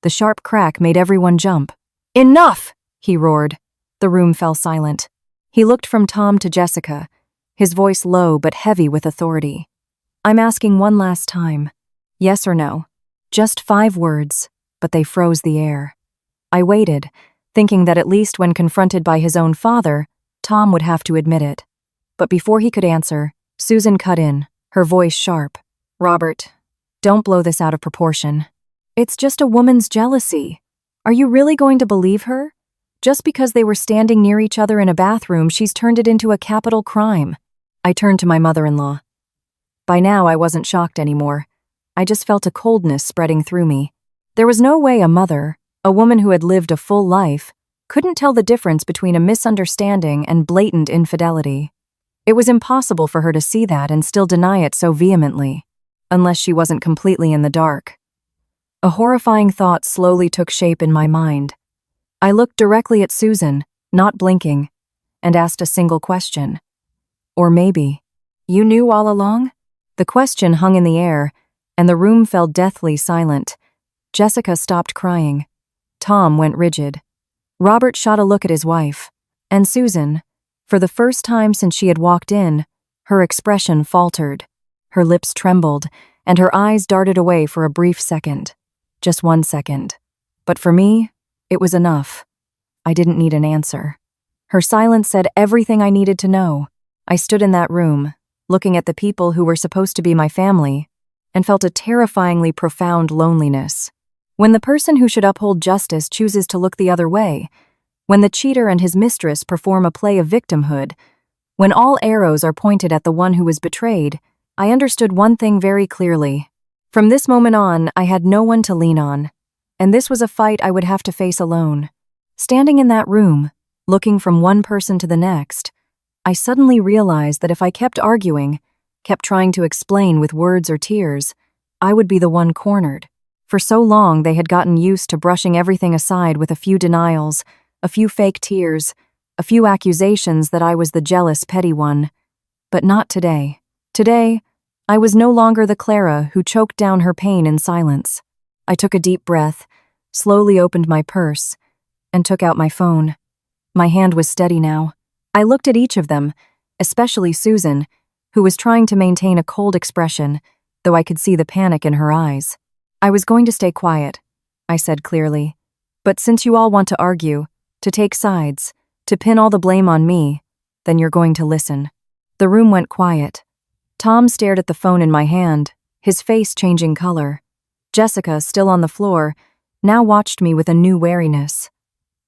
The sharp crack made everyone jump. "Enough!" he roared. The room fell silent. He looked from Tom to Jessica, his voice low but heavy with authority. "I'm asking one last time. Yes or no? Just 5 words, but they froze the air." I waited, thinking that at least when confronted by his own father, Tom would have to admit it. But before he could answer, Susan cut in, her voice sharp. "Robert, don't blow this out of proportion. It's just a woman's jealousy. Are you really going to believe her? Just because they were standing near each other in a bathroom, she's turned it into a capital crime." I turned to my mother-in-law. By now, I wasn't shocked anymore. I just felt a coldness spreading through me. There was no way a mother, a woman who had lived a full life, couldn't tell the difference between a misunderstanding and blatant infidelity. It was impossible for her to see that and still deny it so vehemently, unless she wasn't completely in the dark. A horrifying thought slowly took shape in my mind. I looked directly at Susan, not blinking, and asked a single question. Or maybe, you knew all along? The question hung in the air, and the room fell deathly silent. Jessica stopped crying. Tom went rigid. Robert shot a look at his wife, and Susan, for the first time since she had walked in, her expression faltered. Her lips trembled, and her eyes darted away for a brief second. Just 1 second. But for me, it was enough. I didn't need an answer. Her silence said everything I needed to know. I stood in that room, looking at the people who were supposed to be my family, and felt a terrifyingly profound loneliness. When the person who should uphold justice chooses to look the other way, when the cheater and his mistress perform a play of victimhood, when all arrows are pointed at the one who was betrayed, I understood one thing very clearly. From this moment on, I had no one to lean on, and this was a fight I would have to face alone. Standing in that room, looking from one person to the next, I suddenly realized that if I kept arguing, kept trying to explain with words or tears, I would be the one cornered. For so long, they had gotten used to brushing everything aside with a few denials, a few fake tears, a few accusations that I was the jealous, petty one. But not today. Today, I was no longer the Clara who choked down her pain in silence. I took a deep breath, slowly opened my purse, and took out my phone. My hand was steady now. I looked at each of them, especially Susan, who was trying to maintain a cold expression, though I could see the panic in her eyes. I was going to stay quiet, I said clearly. But since you all want to argue, to take sides, to pin all the blame on me, then you're going to listen. The room went quiet. Tom stared at the phone in my hand, his face changing color. Jessica, still on the floor, now watched me with a new wariness.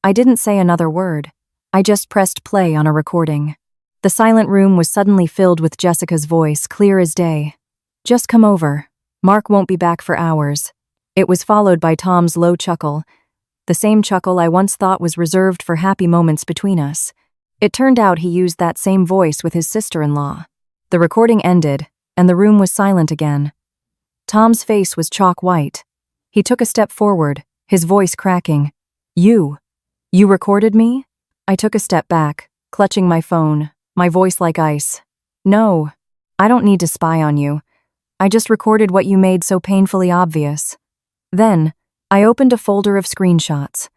I didn't say another word. I just pressed play on a recording. The silent room was suddenly filled with Jessica's voice, clear as day. Just come over. Mark won't be back for hours. It was followed by Tom's low chuckle, the same chuckle I once thought was reserved for happy moments between us. It turned out he used that same voice with his sister-in-law. The recording ended, and the room was silent again. Tom's face was chalk white. He took a step forward, his voice cracking. You recorded me? I took a step back, clutching my phone, my voice like ice. No, I don't need to spy on you. I just recorded what you made so painfully obvious. Then, I opened a folder of screenshots.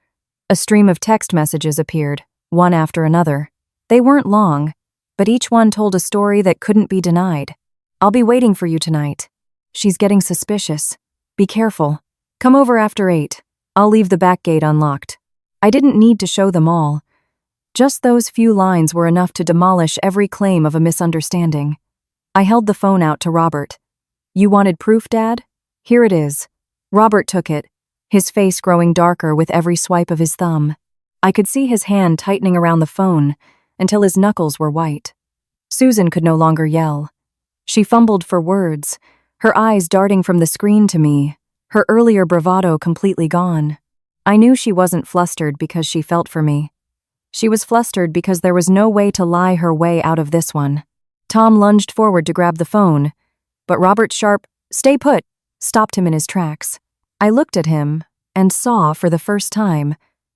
A stream of text messages appeared, one after another. They weren't long, but each one told a story that couldn't be denied. I'll be waiting for you tonight. She's getting suspicious. Be careful. Come over after 8. I'll leave the back gate unlocked. I didn't need to show them all. Just those few lines were enough to demolish every claim of a misunderstanding. I held the phone out to Robert. You wanted proof, Dad? Here it is. Robert took it, his face growing darker with every swipe of his thumb. I could see his hand tightening around the phone until his knuckles were white. Susan could no longer yell. She fumbled for words, her eyes darting from the screen to me, her earlier bravado completely gone. I knew she wasn't flustered because she felt for me. She was flustered because there was no way to lie her way out of this one. Tom lunged forward to grab the phone, but Robert's sharp, "Stay put," stopped him in his tracks. I looked at him and saw, for the first time,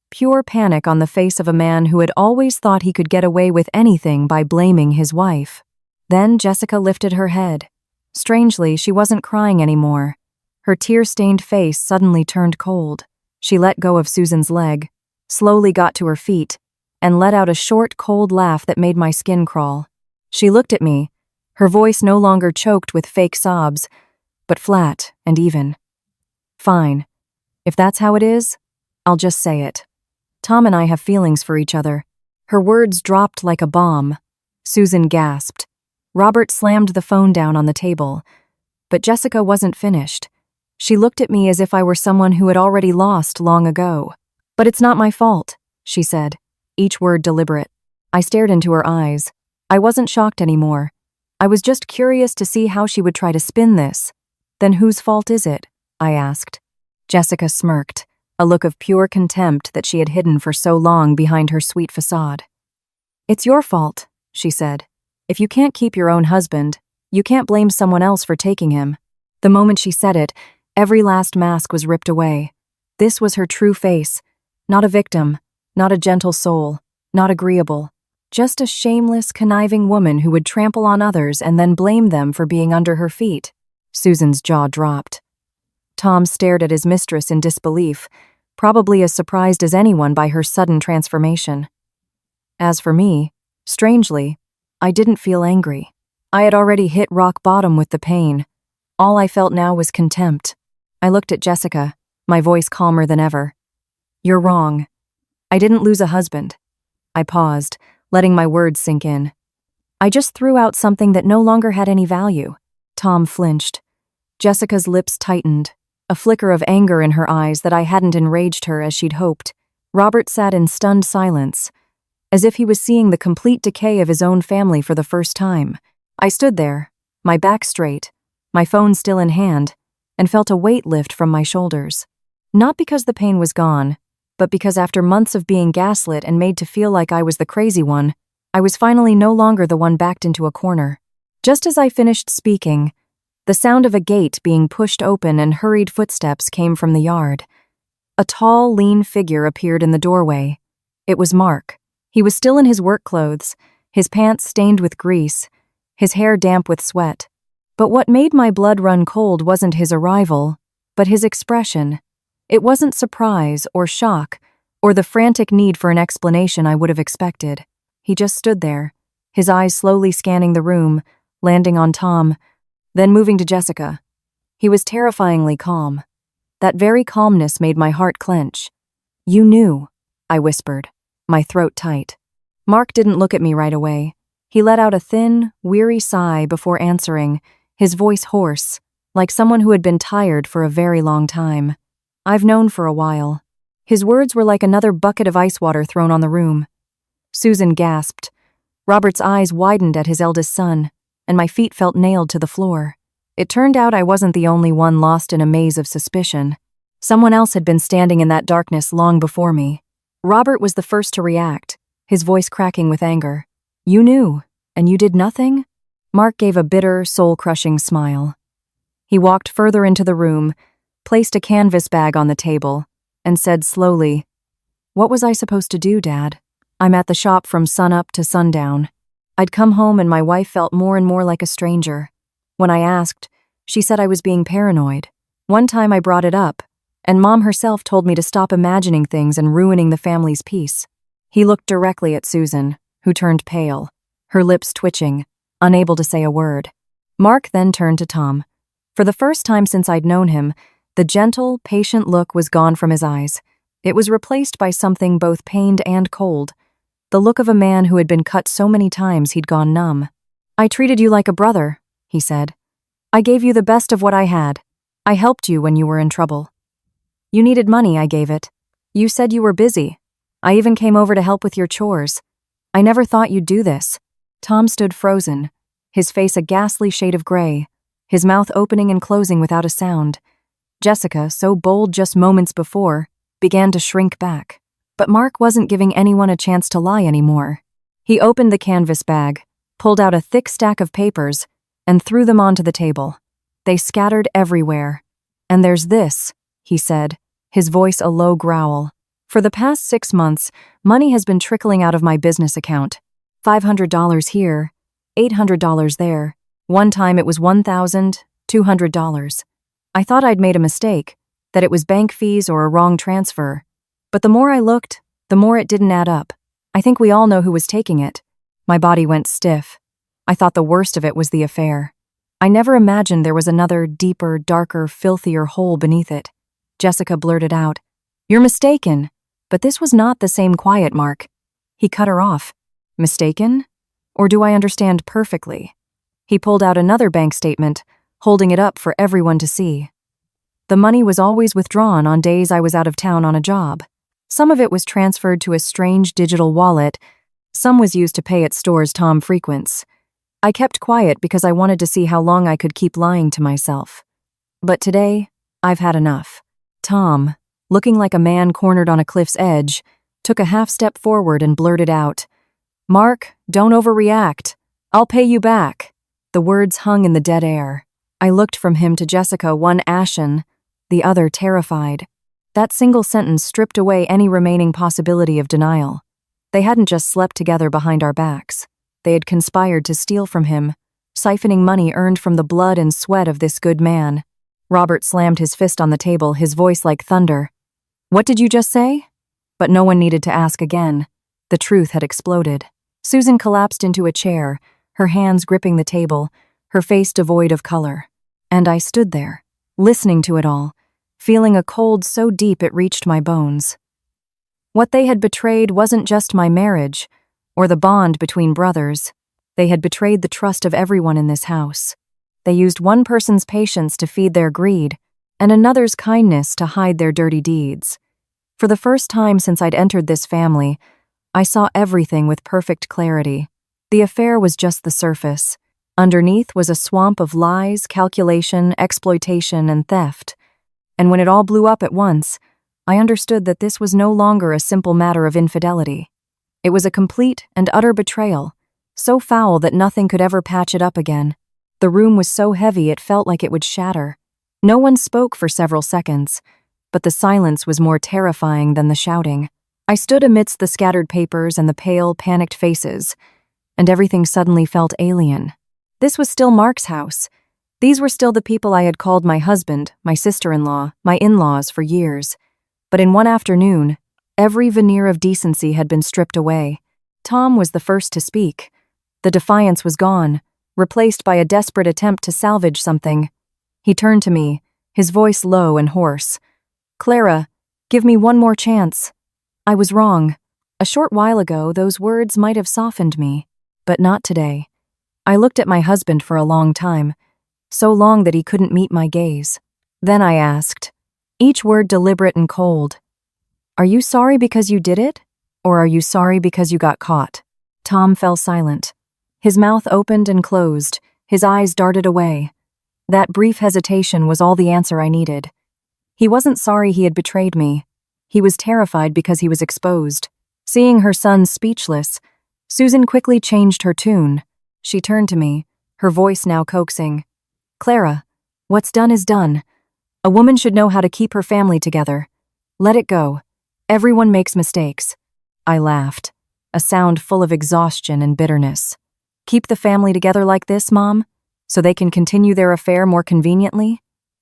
pure panic on the face of a man who had always thought he could get away with anything by blaming his wife. Then Jessica lifted her head. Strangely, she wasn't crying anymore. Her tear-stained face suddenly turned cold. She let go of Susan's leg, slowly got to her feet, and let out a short, cold laugh that made my skin crawl. She looked at me, her voice no longer choked with fake sobs, but flat and even. Fine. If that's how it is, I'll just say it. Tom and I have feelings for each other. Her words dropped like a bomb. Susan gasped. Robert slammed the phone down on the table. But Jessica wasn't finished. She looked at me as if I were someone who had already lost long ago. But it's not my fault, she said, each word deliberate. I stared into her eyes. I wasn't shocked anymore. I was just curious to see how she would try to spin this. Then whose fault is it? I asked. Jessica smirked, a look of pure contempt that she had hidden for so long behind her sweet facade. "It's your fault," she said. "If you can't keep your own husband, you can't blame someone else for taking him." The moment she said it, every last mask was ripped away. This was her true face, not a victim, not a gentle soul, not agreeable, just a shameless, conniving woman who would trample on others and then blame them for being under her feet. Susan's jaw dropped. Tom stared at his mistress in disbelief, probably as surprised as anyone by her sudden transformation. As for me, strangely, I didn't feel angry. I had already hit rock bottom with the pain. All I felt now was contempt. I looked at Jessica, my voice calmer than ever. "You're wrong. I didn't lose a husband." I paused, letting my words sink in. "I just threw out something that no longer had any value." Tom flinched. Jessica's lips tightened, a flicker of anger in her eyes that I hadn't enraged her as she'd hoped. Robert sat in stunned silence, as if he was seeing the complete decay of his own family for the first time. I stood there, my back straight, my phone still in hand, and felt a weight lift from my shoulders. Not because the pain was gone, but because after months of being gaslit and made to feel like I was the crazy one, I was finally no longer the one backed into a corner. Just as I finished speaking, the sound of a gate being pushed open and hurried footsteps came from the yard. A tall, lean figure appeared in the doorway. It was Mark. He was still in his work clothes, his pants stained with grease, his hair damp with sweat. But what made my blood run cold wasn't his arrival, but his expression. It wasn't surprise or shock or the frantic need for an explanation I would have expected. He just stood there, his eyes slowly scanning the room, landing on Tom, then moving to Jessica. He was terrifyingly calm. That very calmness made my heart clench. "You knew," I whispered, my throat tight. Mark didn't look at me right away. He let out a thin, weary sigh before answering, his voice hoarse, like someone who had been tired for a very long time. "I've known for a while." His words were like another bucket of ice water thrown on the room. Susan gasped. Robert's eyes widened at his eldest son, and my feet felt nailed to the floor. It turned out I wasn't the only one lost in a maze of suspicion. Someone else had been standing in that darkness long before me. Robert was the first to react, his voice cracking with anger. "You knew, and you did nothing?" Mark gave a bitter, soul-crushing smile. He walked further into the room, placed a canvas bag on the table, and said slowly, "What was I supposed to do, Dad? I'm at the shop from sunup to sundown. I'd come home and my wife felt more and more like a stranger. When I asked, she said I was being paranoid. One time I brought it up, and Mom herself told me to stop imagining things and ruining the family's peace." He looked directly at Susan, who turned pale, her lips twitching, unable to say a word. Mark then turned to Tom. For the first time since I'd known him, the gentle, patient look was gone from his eyes. It was replaced by something both pained and cold, the look of a man who had been cut so many times he'd gone numb. "I treated you like a brother," he said. "I gave you the best of what I had. I helped you when you were in trouble. You needed money, I gave it. You said you were busy. I even came over to help with your chores. I never thought you'd do this." Tom stood frozen, his face a ghastly shade of gray, his mouth opening and closing without a sound. Jessica, so bold just moments before, began to shrink back. But Mark wasn't giving anyone a chance to lie anymore. He opened the canvas bag, pulled out a thick stack of papers, and threw them onto the table. They scattered everywhere. "And there's this," he said, his voice a low growl. "For the past 6 months, money has been trickling out of my business account. $500 here, $800 there. One time it was $1,200. I thought I'd made a mistake, that it was bank fees or a wrong transfer. But the more I looked, the more it didn't add up. I think we all know who was taking it." My body went stiff. I thought the worst of it was the affair. I never imagined there was another, deeper, darker, filthier hole beneath it. Jessica blurted out, "You're mistaken." But this was not the same quiet Mark. He cut her off. "Mistaken? Or do I understand perfectly?" He pulled out another bank statement, holding it up for everyone to see. The money was always withdrawn on days I was out of town on a job. Some of it was transferred to a strange digital wallet. Some was used to pay at stores Tom frequents. I kept quiet because I wanted to see how long I could keep lying to myself. But today, I've had enough. "Tom," looking like a man cornered on a cliff's edge, took a half step forward and blurted out, "Mark, don't overreact. I'll pay you back." The words hung in the dead air. I looked from him to Jessica, one ashen, the other terrified. That single sentence stripped away any remaining possibility of denial. They hadn't just slept together behind our backs. They had conspired to steal from him, siphoning money earned from the blood and sweat of this good man. Robert slammed his fist on the table, his voice like thunder. "What did you just say?" But no one needed to ask again. The truth had exploded. Susan collapsed into a chair, her hands gripping the table, her face devoid of color. And I stood there, listening to it all, feeling a cold so deep it reached my bones. What they had betrayed wasn't just my marriage, or the bond between brothers. They had betrayed the trust of everyone in this house. They used one person's patience to feed their greed, and another's kindness to hide their dirty deeds. For the first time since I'd entered this family, I saw everything with perfect clarity. The affair was just the surface. Underneath was a swamp of lies, calculation, exploitation, and theft. And when it all blew up at once, I understood that this was no longer a simple matter of infidelity. It was a complete and utter betrayal, so foul that nothing could ever patch it up again. The room was so heavy it felt like it would shatter. No one spoke for several seconds, but the silence was more terrifying than the shouting. I stood amidst the scattered papers and the pale, panicked faces, and everything suddenly felt alien. This was still Mark's house. These were still the people I had called my husband, my sister-in-law, my in-laws for years. But in one afternoon, every veneer of decency had been stripped away. Tom was the first to speak. The defiance was gone, replaced by a desperate attempt to salvage something. He turned to me, his voice low and hoarse. "Clara, give me one more chance. I was wrong. A short while ago, those words might have softened me, but not today." I looked at my husband for a long time, so long that he couldn't meet my gaze. Then I asked, each word deliberate and cold, "Are you sorry because you did it, or are you sorry because you got caught?" Tom fell silent. His mouth opened and closed, his eyes darted away. That brief hesitation was all the answer I needed. He wasn't sorry he had betrayed me. He was terrified because he was exposed. Seeing her son speechless, Susan quickly changed her tune. She turned to me, her voice now coaxing. "Clara, what's done is done. A woman should know how to keep her family together. Let it go. Everyone makes mistakes." I laughed, a sound full of exhaustion and bitterness. "Keep the family together like this, Mom, so they can continue their affair more conveniently?"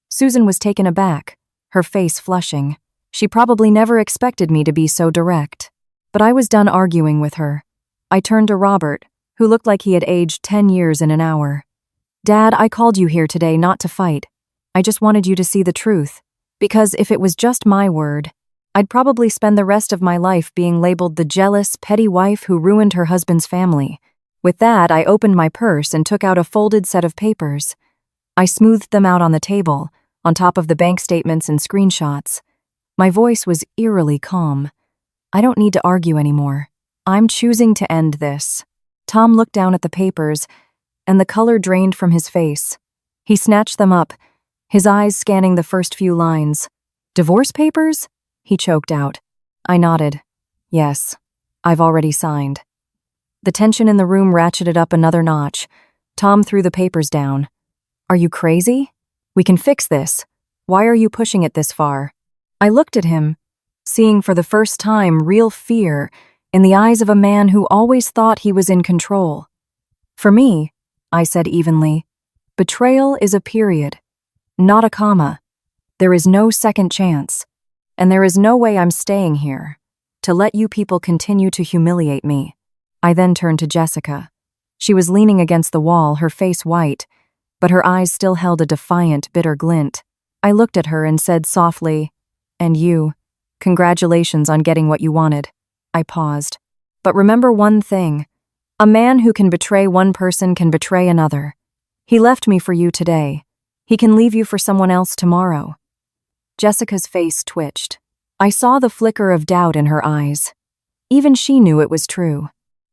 Susan was taken aback, her face flushing. She probably never expected me to be so direct. But I was done arguing with her. I turned to Robert, who looked like he had aged 10 years in an hour. "Dad, I called you here today not to fight. I just wanted you to see the truth. Because if it was just my word, I'd probably spend the rest of my life being labeled the jealous, petty wife who ruined her husband's family." With that, I opened my purse and took out a folded set of papers. I smoothed them out on the table, on top of the bank statements and screenshots. My voice was eerily calm. "I don't need to argue anymore. I'm choosing to end this." Tom looked down at the papers, and the color drained from his face. He snatched them up, his eyes scanning the first few lines. "Divorce papers?" he choked out. I nodded. "Yes, I've already signed." The tension in the room ratcheted up another notch. Tom threw the papers down. "Are you crazy? We can fix this. Why are you pushing it this far?" I looked at him, seeing for the first time real fear in the eyes of a man who always thought he was in control. "For me," I said evenly, "betrayal is a period, not a comma. There is no second chance, and there is no way I'm staying here to let you people continue to humiliate me." I then turned to Jessica. She was leaning against the wall, her face white, but her eyes still held a defiant, bitter glint. I looked at her and said softly, "And you, congratulations on getting what you wanted." I paused. "But remember one thing. A man who can betray one person can betray another. He left me for you today. He can leave you for someone else tomorrow." Jessica's face twitched. I saw the flicker of doubt in her eyes. Even she knew it was true.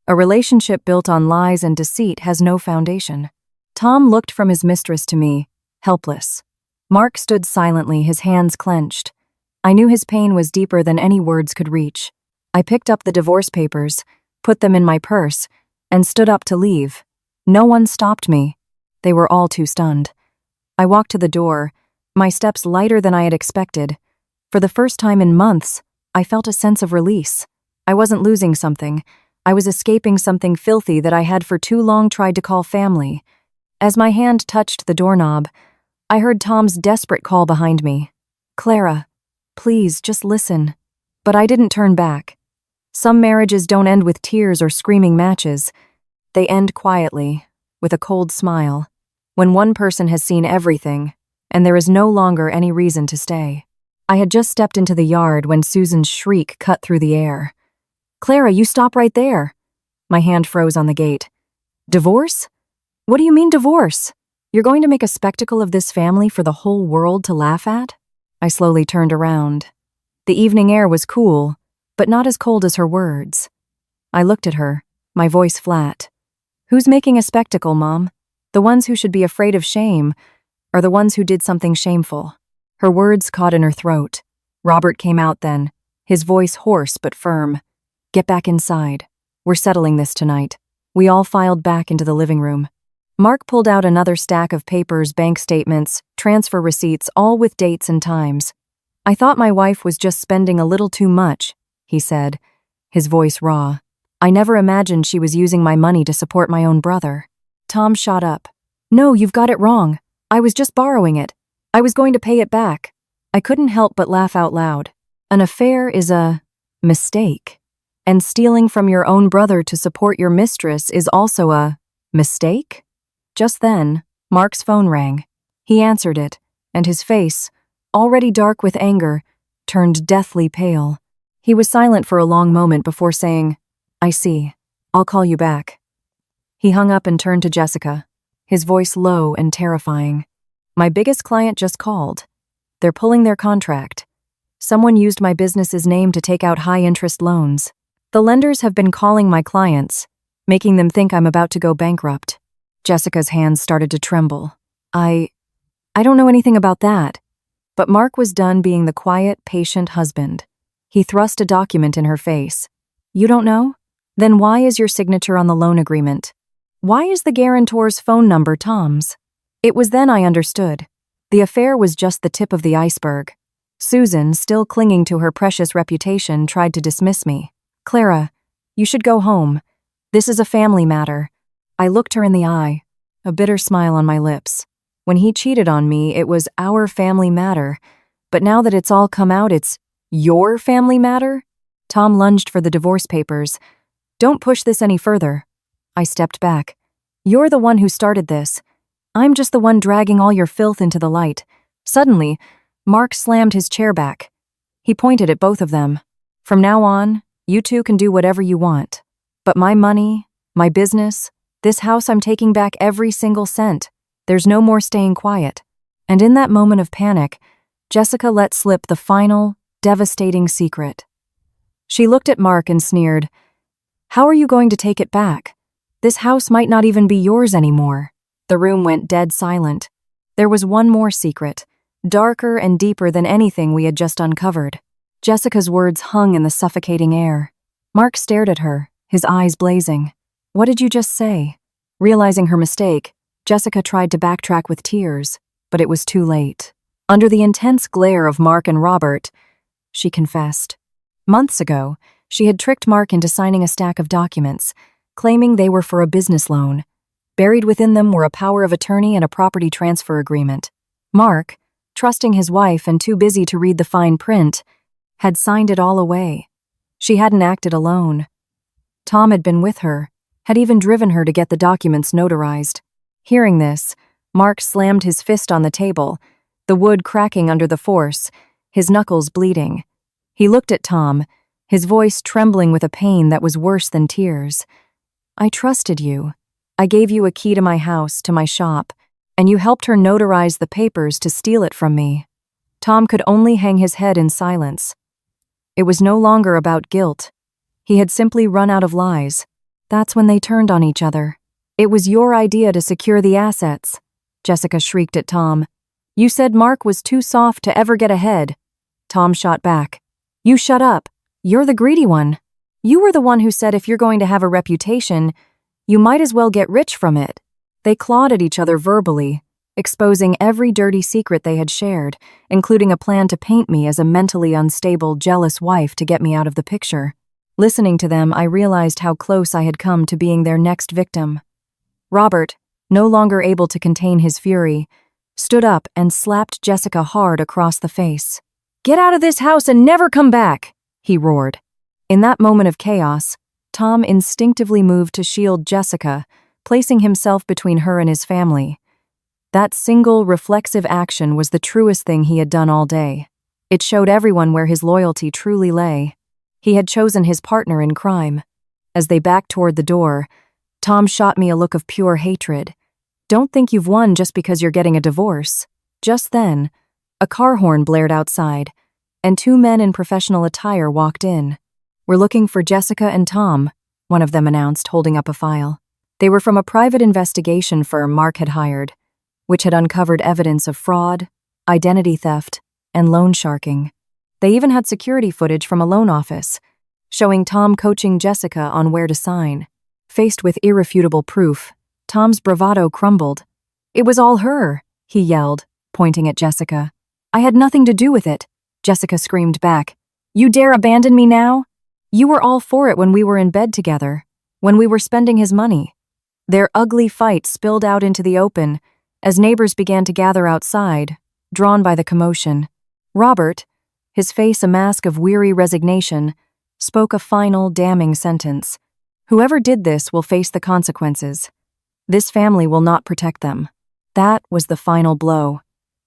A relationship built on lies and deceit has no foundation. Tom looked from his mistress to me, helpless. Mark stood silently, his hands clenched. I knew his pain was deeper than any words could reach. I picked up the divorce papers, put them in my purse, and stood up to leave. No one stopped me. They were all too stunned. I walked to the door, my steps lighter than I had expected. For the first time in months, I felt a sense of release. I wasn't losing something. I was escaping something filthy that I had for too long tried to call family. As my hand touched the doorknob, I heard Tom's desperate call behind me. "Clara, please, just listen." But I didn't turn back. Some marriages don't end with tears or screaming matches. They end quietly, with a cold smile, when one person has seen everything, and there is no longer any reason to stay. I had just stepped into the yard when Susan's shriek cut through the air. "Clara, you stop right there." My hand froze on the gate. "Divorce? What do you mean divorce? You're going to make a spectacle of this family for the whole world to laugh at?" I slowly turned around. The evening air was cool, but not as cold as her words. I looked at her, my voice flat. "Who's making a spectacle, Mom? The ones who should be afraid of shame, or the ones who did something shameful?" Her words caught in her throat. Robert came out then, his voice hoarse but firm. "Get back inside. We're settling this tonight." We all filed back into the living room. Mark pulled out another stack of papers, bank statements, transfer receipts, all with dates and times. "I thought my wife was just spending a little too much," he said, his voice raw. "I never imagined she was using my money to support my own brother." Tom shot up. "No, you've got it wrong. I was just borrowing it. I was going to pay it back." I couldn't help but laugh out loud. An affair is a mistake, and stealing from your own brother to support your mistress is also a mistake? Just then, Mark's phone rang. He answered it, and his face, already dark with anger, turned deathly pale. He was silent for a long moment before saying, "I see. I'll call you back." He hung up and turned to Jessica, his voice low and terrifying. "My biggest client just called. They're pulling their contract. Someone used my business's name to take out high-interest loans. The lenders have been calling my clients, making them think I'm about to go bankrupt." Jessica's hands started to tremble. I don't know anything about that." But Mark was done being the quiet, patient husband. He thrust a document in her face. "You don't know? Then why is your signature on the loan agreement? Why is the guarantor's phone number Tom's?" It was then I understood. The affair was just the tip of the iceberg. Susan, still clinging to her precious reputation, tried to dismiss me. "Clara, you should go home. This is a family matter." I looked her in the eye, a bitter smile on my lips. When he cheated on me, it was our family matter. But now that it's all come out, it's your family matter? Tom lunged for the divorce papers. "Don't push this any further." I stepped back. "You're the one who started this. I'm just the one dragging all your filth into the light." Suddenly, Mark slammed his chair back. He pointed at both of them. "From now on, you two can do whatever you want. But my money, my business, this house, I'm taking back every single cent. There's no more staying quiet." And in that moment of panic, Jessica let slip the final, devastating secret. She looked at Mark and sneered, "How are you going to take it back? This house might not even be yours anymore." The room went dead silent. There was one more secret, darker and deeper than anything we had just uncovered. Jessica's words hung in the suffocating air. Mark stared at her, his eyes blazing. "What did you just say?" Realizing her mistake, Jessica tried to backtrack with tears, but it was too late. Under the intense glare of Mark and Robert, she confessed. Months ago, she had tricked Mark into signing a stack of documents, claiming they were for a business loan. Buried within them were a power of attorney and a property transfer agreement. Mark, trusting his wife and too busy to read the fine print, had signed it all away. She hadn't acted alone. Tom had been with her, had even driven her to get the documents notarized. Hearing this, Mark slammed his fist on the table, the wood cracking under the force, his knuckles bleeding. He looked at Tom, his voice trembling with a pain that was worse than tears. "I trusted you. I gave you a key to my house, to my shop, and you helped her notarize the papers to steal it from me." Tom could only hang his head in silence. It was no longer about guilt. He had simply run out of lies. That's when they turned on each other. "It was your idea to secure the assets," Jessica shrieked at Tom. "You said Mark was too soft to ever get ahead." Tom shot back. You shut up. You're the greedy one. You were the one who said if you're going to have a reputation, you might as well get rich from it. They clawed at each other verbally, exposing every dirty secret they had shared, including a plan to paint me as a mentally unstable, jealous wife to get me out of the picture. Listening to them, I realized how close I had come to being their next victim. Robert, no longer able to contain his fury, stood up and slapped Jessica hard across the face. "Get out of this house and never come back!" he roared. In that moment of chaos, Tom instinctively moved to shield Jessica, placing himself between her and his family. That single, reflexive action was the truest thing he had done all day. It showed everyone where his loyalty truly lay. He had chosen his partner in crime. As they backed toward the door, Tom shot me a look of pure hatred. "Don't think you've won just because you're getting a divorce." Just then, a car horn blared outside, and two men in professional attire walked in. "We're looking for Jessica and Tom," one of them announced, holding up a file. They were from a private investigation firm Mark had hired, which had uncovered evidence of fraud, identity theft, and loan sharking. They even had security footage from a loan office, showing Tom coaching Jessica on where to sign. Faced with irrefutable proof, Tom's bravado crumbled. "It was all her," he yelled, pointing at Jessica. "I had nothing to do with it," Jessica screamed back. "You dare abandon me now? You were all for it when we were in bed together, when we were spending his money." Their ugly fight spilled out into the open as neighbors began to gather outside, drawn by the commotion. Robert, his face a mask of weary resignation, spoke a final, damning sentence. "Whoever did this will face the consequences. This family will not protect them." That was the final blow.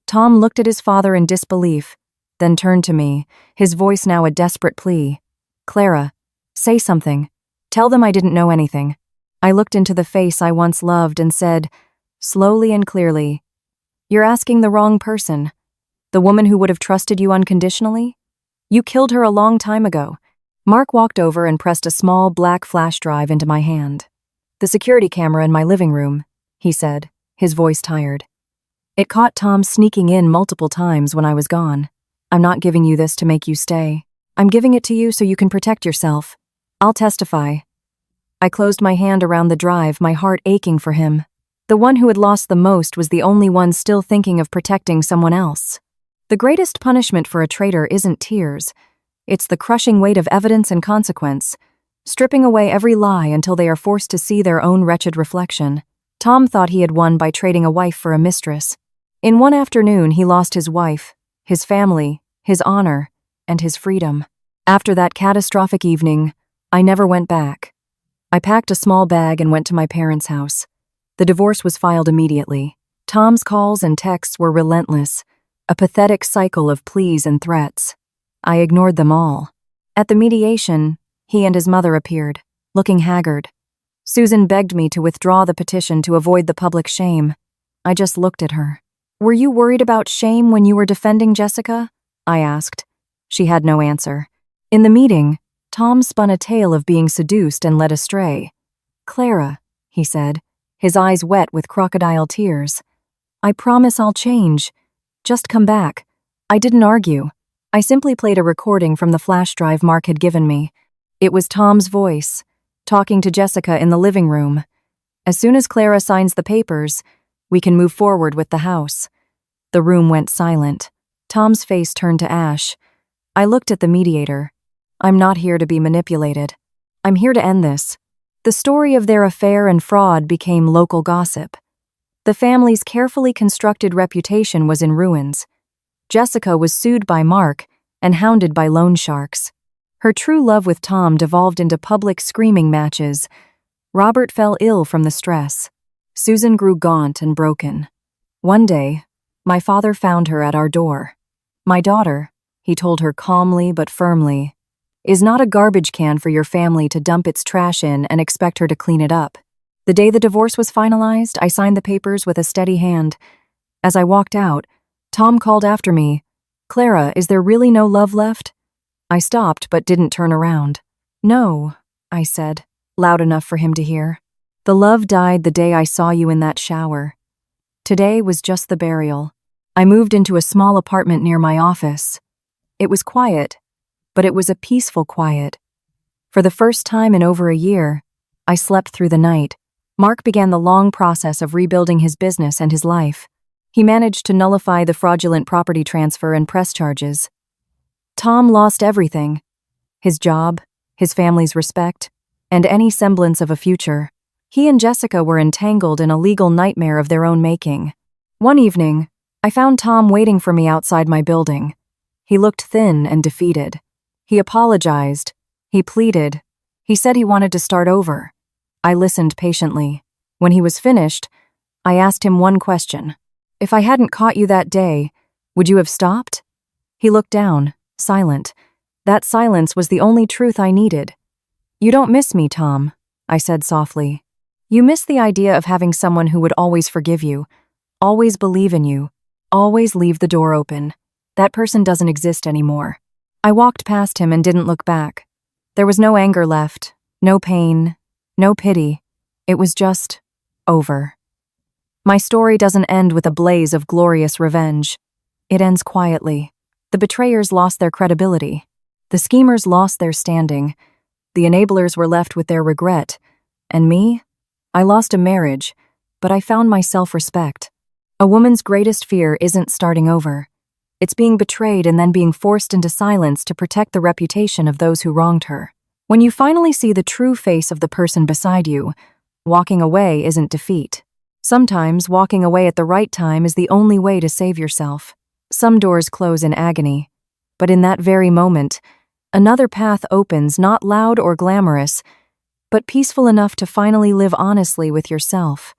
Tom looked at his father in disbelief, then turned to me, his voice now a desperate plea. "Clara, say something. Tell them I didn't know anything." I looked into the face I once loved and said, slowly and clearly, "You're asking the wrong person. The woman who would have trusted you unconditionally? You killed her a long time ago." Mark walked over and pressed a small black flash drive into my hand. "The security camera in my living room," he said, his voice tired. "It caught Tom sneaking in multiple times when I was gone. I'm not giving you this to make you stay. I'm giving it to you so you can protect yourself. I'll testify." I closed my hand around the drive, my heart aching for him. The one who had lost the most was the only one still thinking of protecting someone else. The greatest punishment for a traitor isn't tears. It's the crushing weight of evidence and consequence, stripping away every lie until they are forced to see their own wretched reflection. Tom thought he had won by trading a wife for a mistress. In one afternoon, he lost his wife, his family, his honor, and his freedom. After that catastrophic evening, I never went back. I packed a small bag and went to my parents' house. The divorce was filed immediately. Tom's calls and texts were relentless, a pathetic cycle of pleas and threats. I ignored them all. At the mediation, he and his mother appeared, looking haggard. Susan begged me to withdraw the petition to avoid the public shame. I just looked at her. "Were you worried about shame when you were defending Jessica?" I asked. She had no answer. In the meeting, Tom spun a tale of being seduced and led astray. "Clara," he said, his eyes wet with crocodile tears. "I promise I'll change. Just come back." I didn't argue. I simply played a recording from the flash drive Mark had given me. It was Tom's voice, talking to Jessica in the living room. "As soon as Clara signs the papers, we can move forward with the house." The room went silent. Tom's face turned to ash. I looked at the mediator. "I'm not here to be manipulated. I'm here to end this." The story of their affair and fraud became local gossip. The family's carefully constructed reputation was in ruins. Jessica was sued by Mark and hounded by loan sharks. Her true love with Tom devolved into public screaming matches. Robert fell ill from the stress. Susan grew gaunt and broken. One day, my father found her at our door. "My daughter," he told her calmly but firmly, "is not a garbage can for your family to dump its trash in and expect her to clean it up." The day the divorce was finalized, I signed the papers with a steady hand. As I walked out, Tom called after me, "Clara, is there really no love left?" I stopped but didn't turn around. "No," I said, loud enough for him to hear. "The love died the day I saw you in that shower. Today was just the burial." I moved into a small apartment near my office. It was quiet, but it was a peaceful quiet. For the first time in over a year, I slept through the night. Mark began the long process of rebuilding his business and his life. He managed to nullify the fraudulent property transfer and press charges. Tom lost everything: his job, his family's respect, and any semblance of a future. He and Jessica were entangled in a legal nightmare of their own making. One evening, I found Tom waiting for me outside my building. He looked thin and defeated. He apologized. He pleaded. He said he wanted to start over. I listened patiently. When he was finished, I asked him one question. If I hadn't caught you that day, would you have stopped? He looked down, silent. That silence was the only truth I needed. You don't miss me, Tom, I said softly. You miss the idea of having someone who would always forgive you, always believe in you, always leave the door open. That person doesn't exist anymore. I walked past him and didn't look back. There was no anger left, no pain, no pity. It was just over. My story doesn't end with a blaze of glorious revenge. It ends quietly. The betrayers lost their credibility. The schemers lost their standing. The enablers were left with their regret. And me? I lost a marriage, but I found my self-respect. A woman's greatest fear isn't starting over. It's being betrayed and then being forced into silence to protect the reputation of those who wronged her. When you finally see the true face of the person beside you, walking away isn't defeat. Sometimes walking away at the right time is the only way to save yourself. Some doors close in agony, but in that very moment, another path opens, not loud or glamorous, but peaceful enough to finally live honestly with yourself.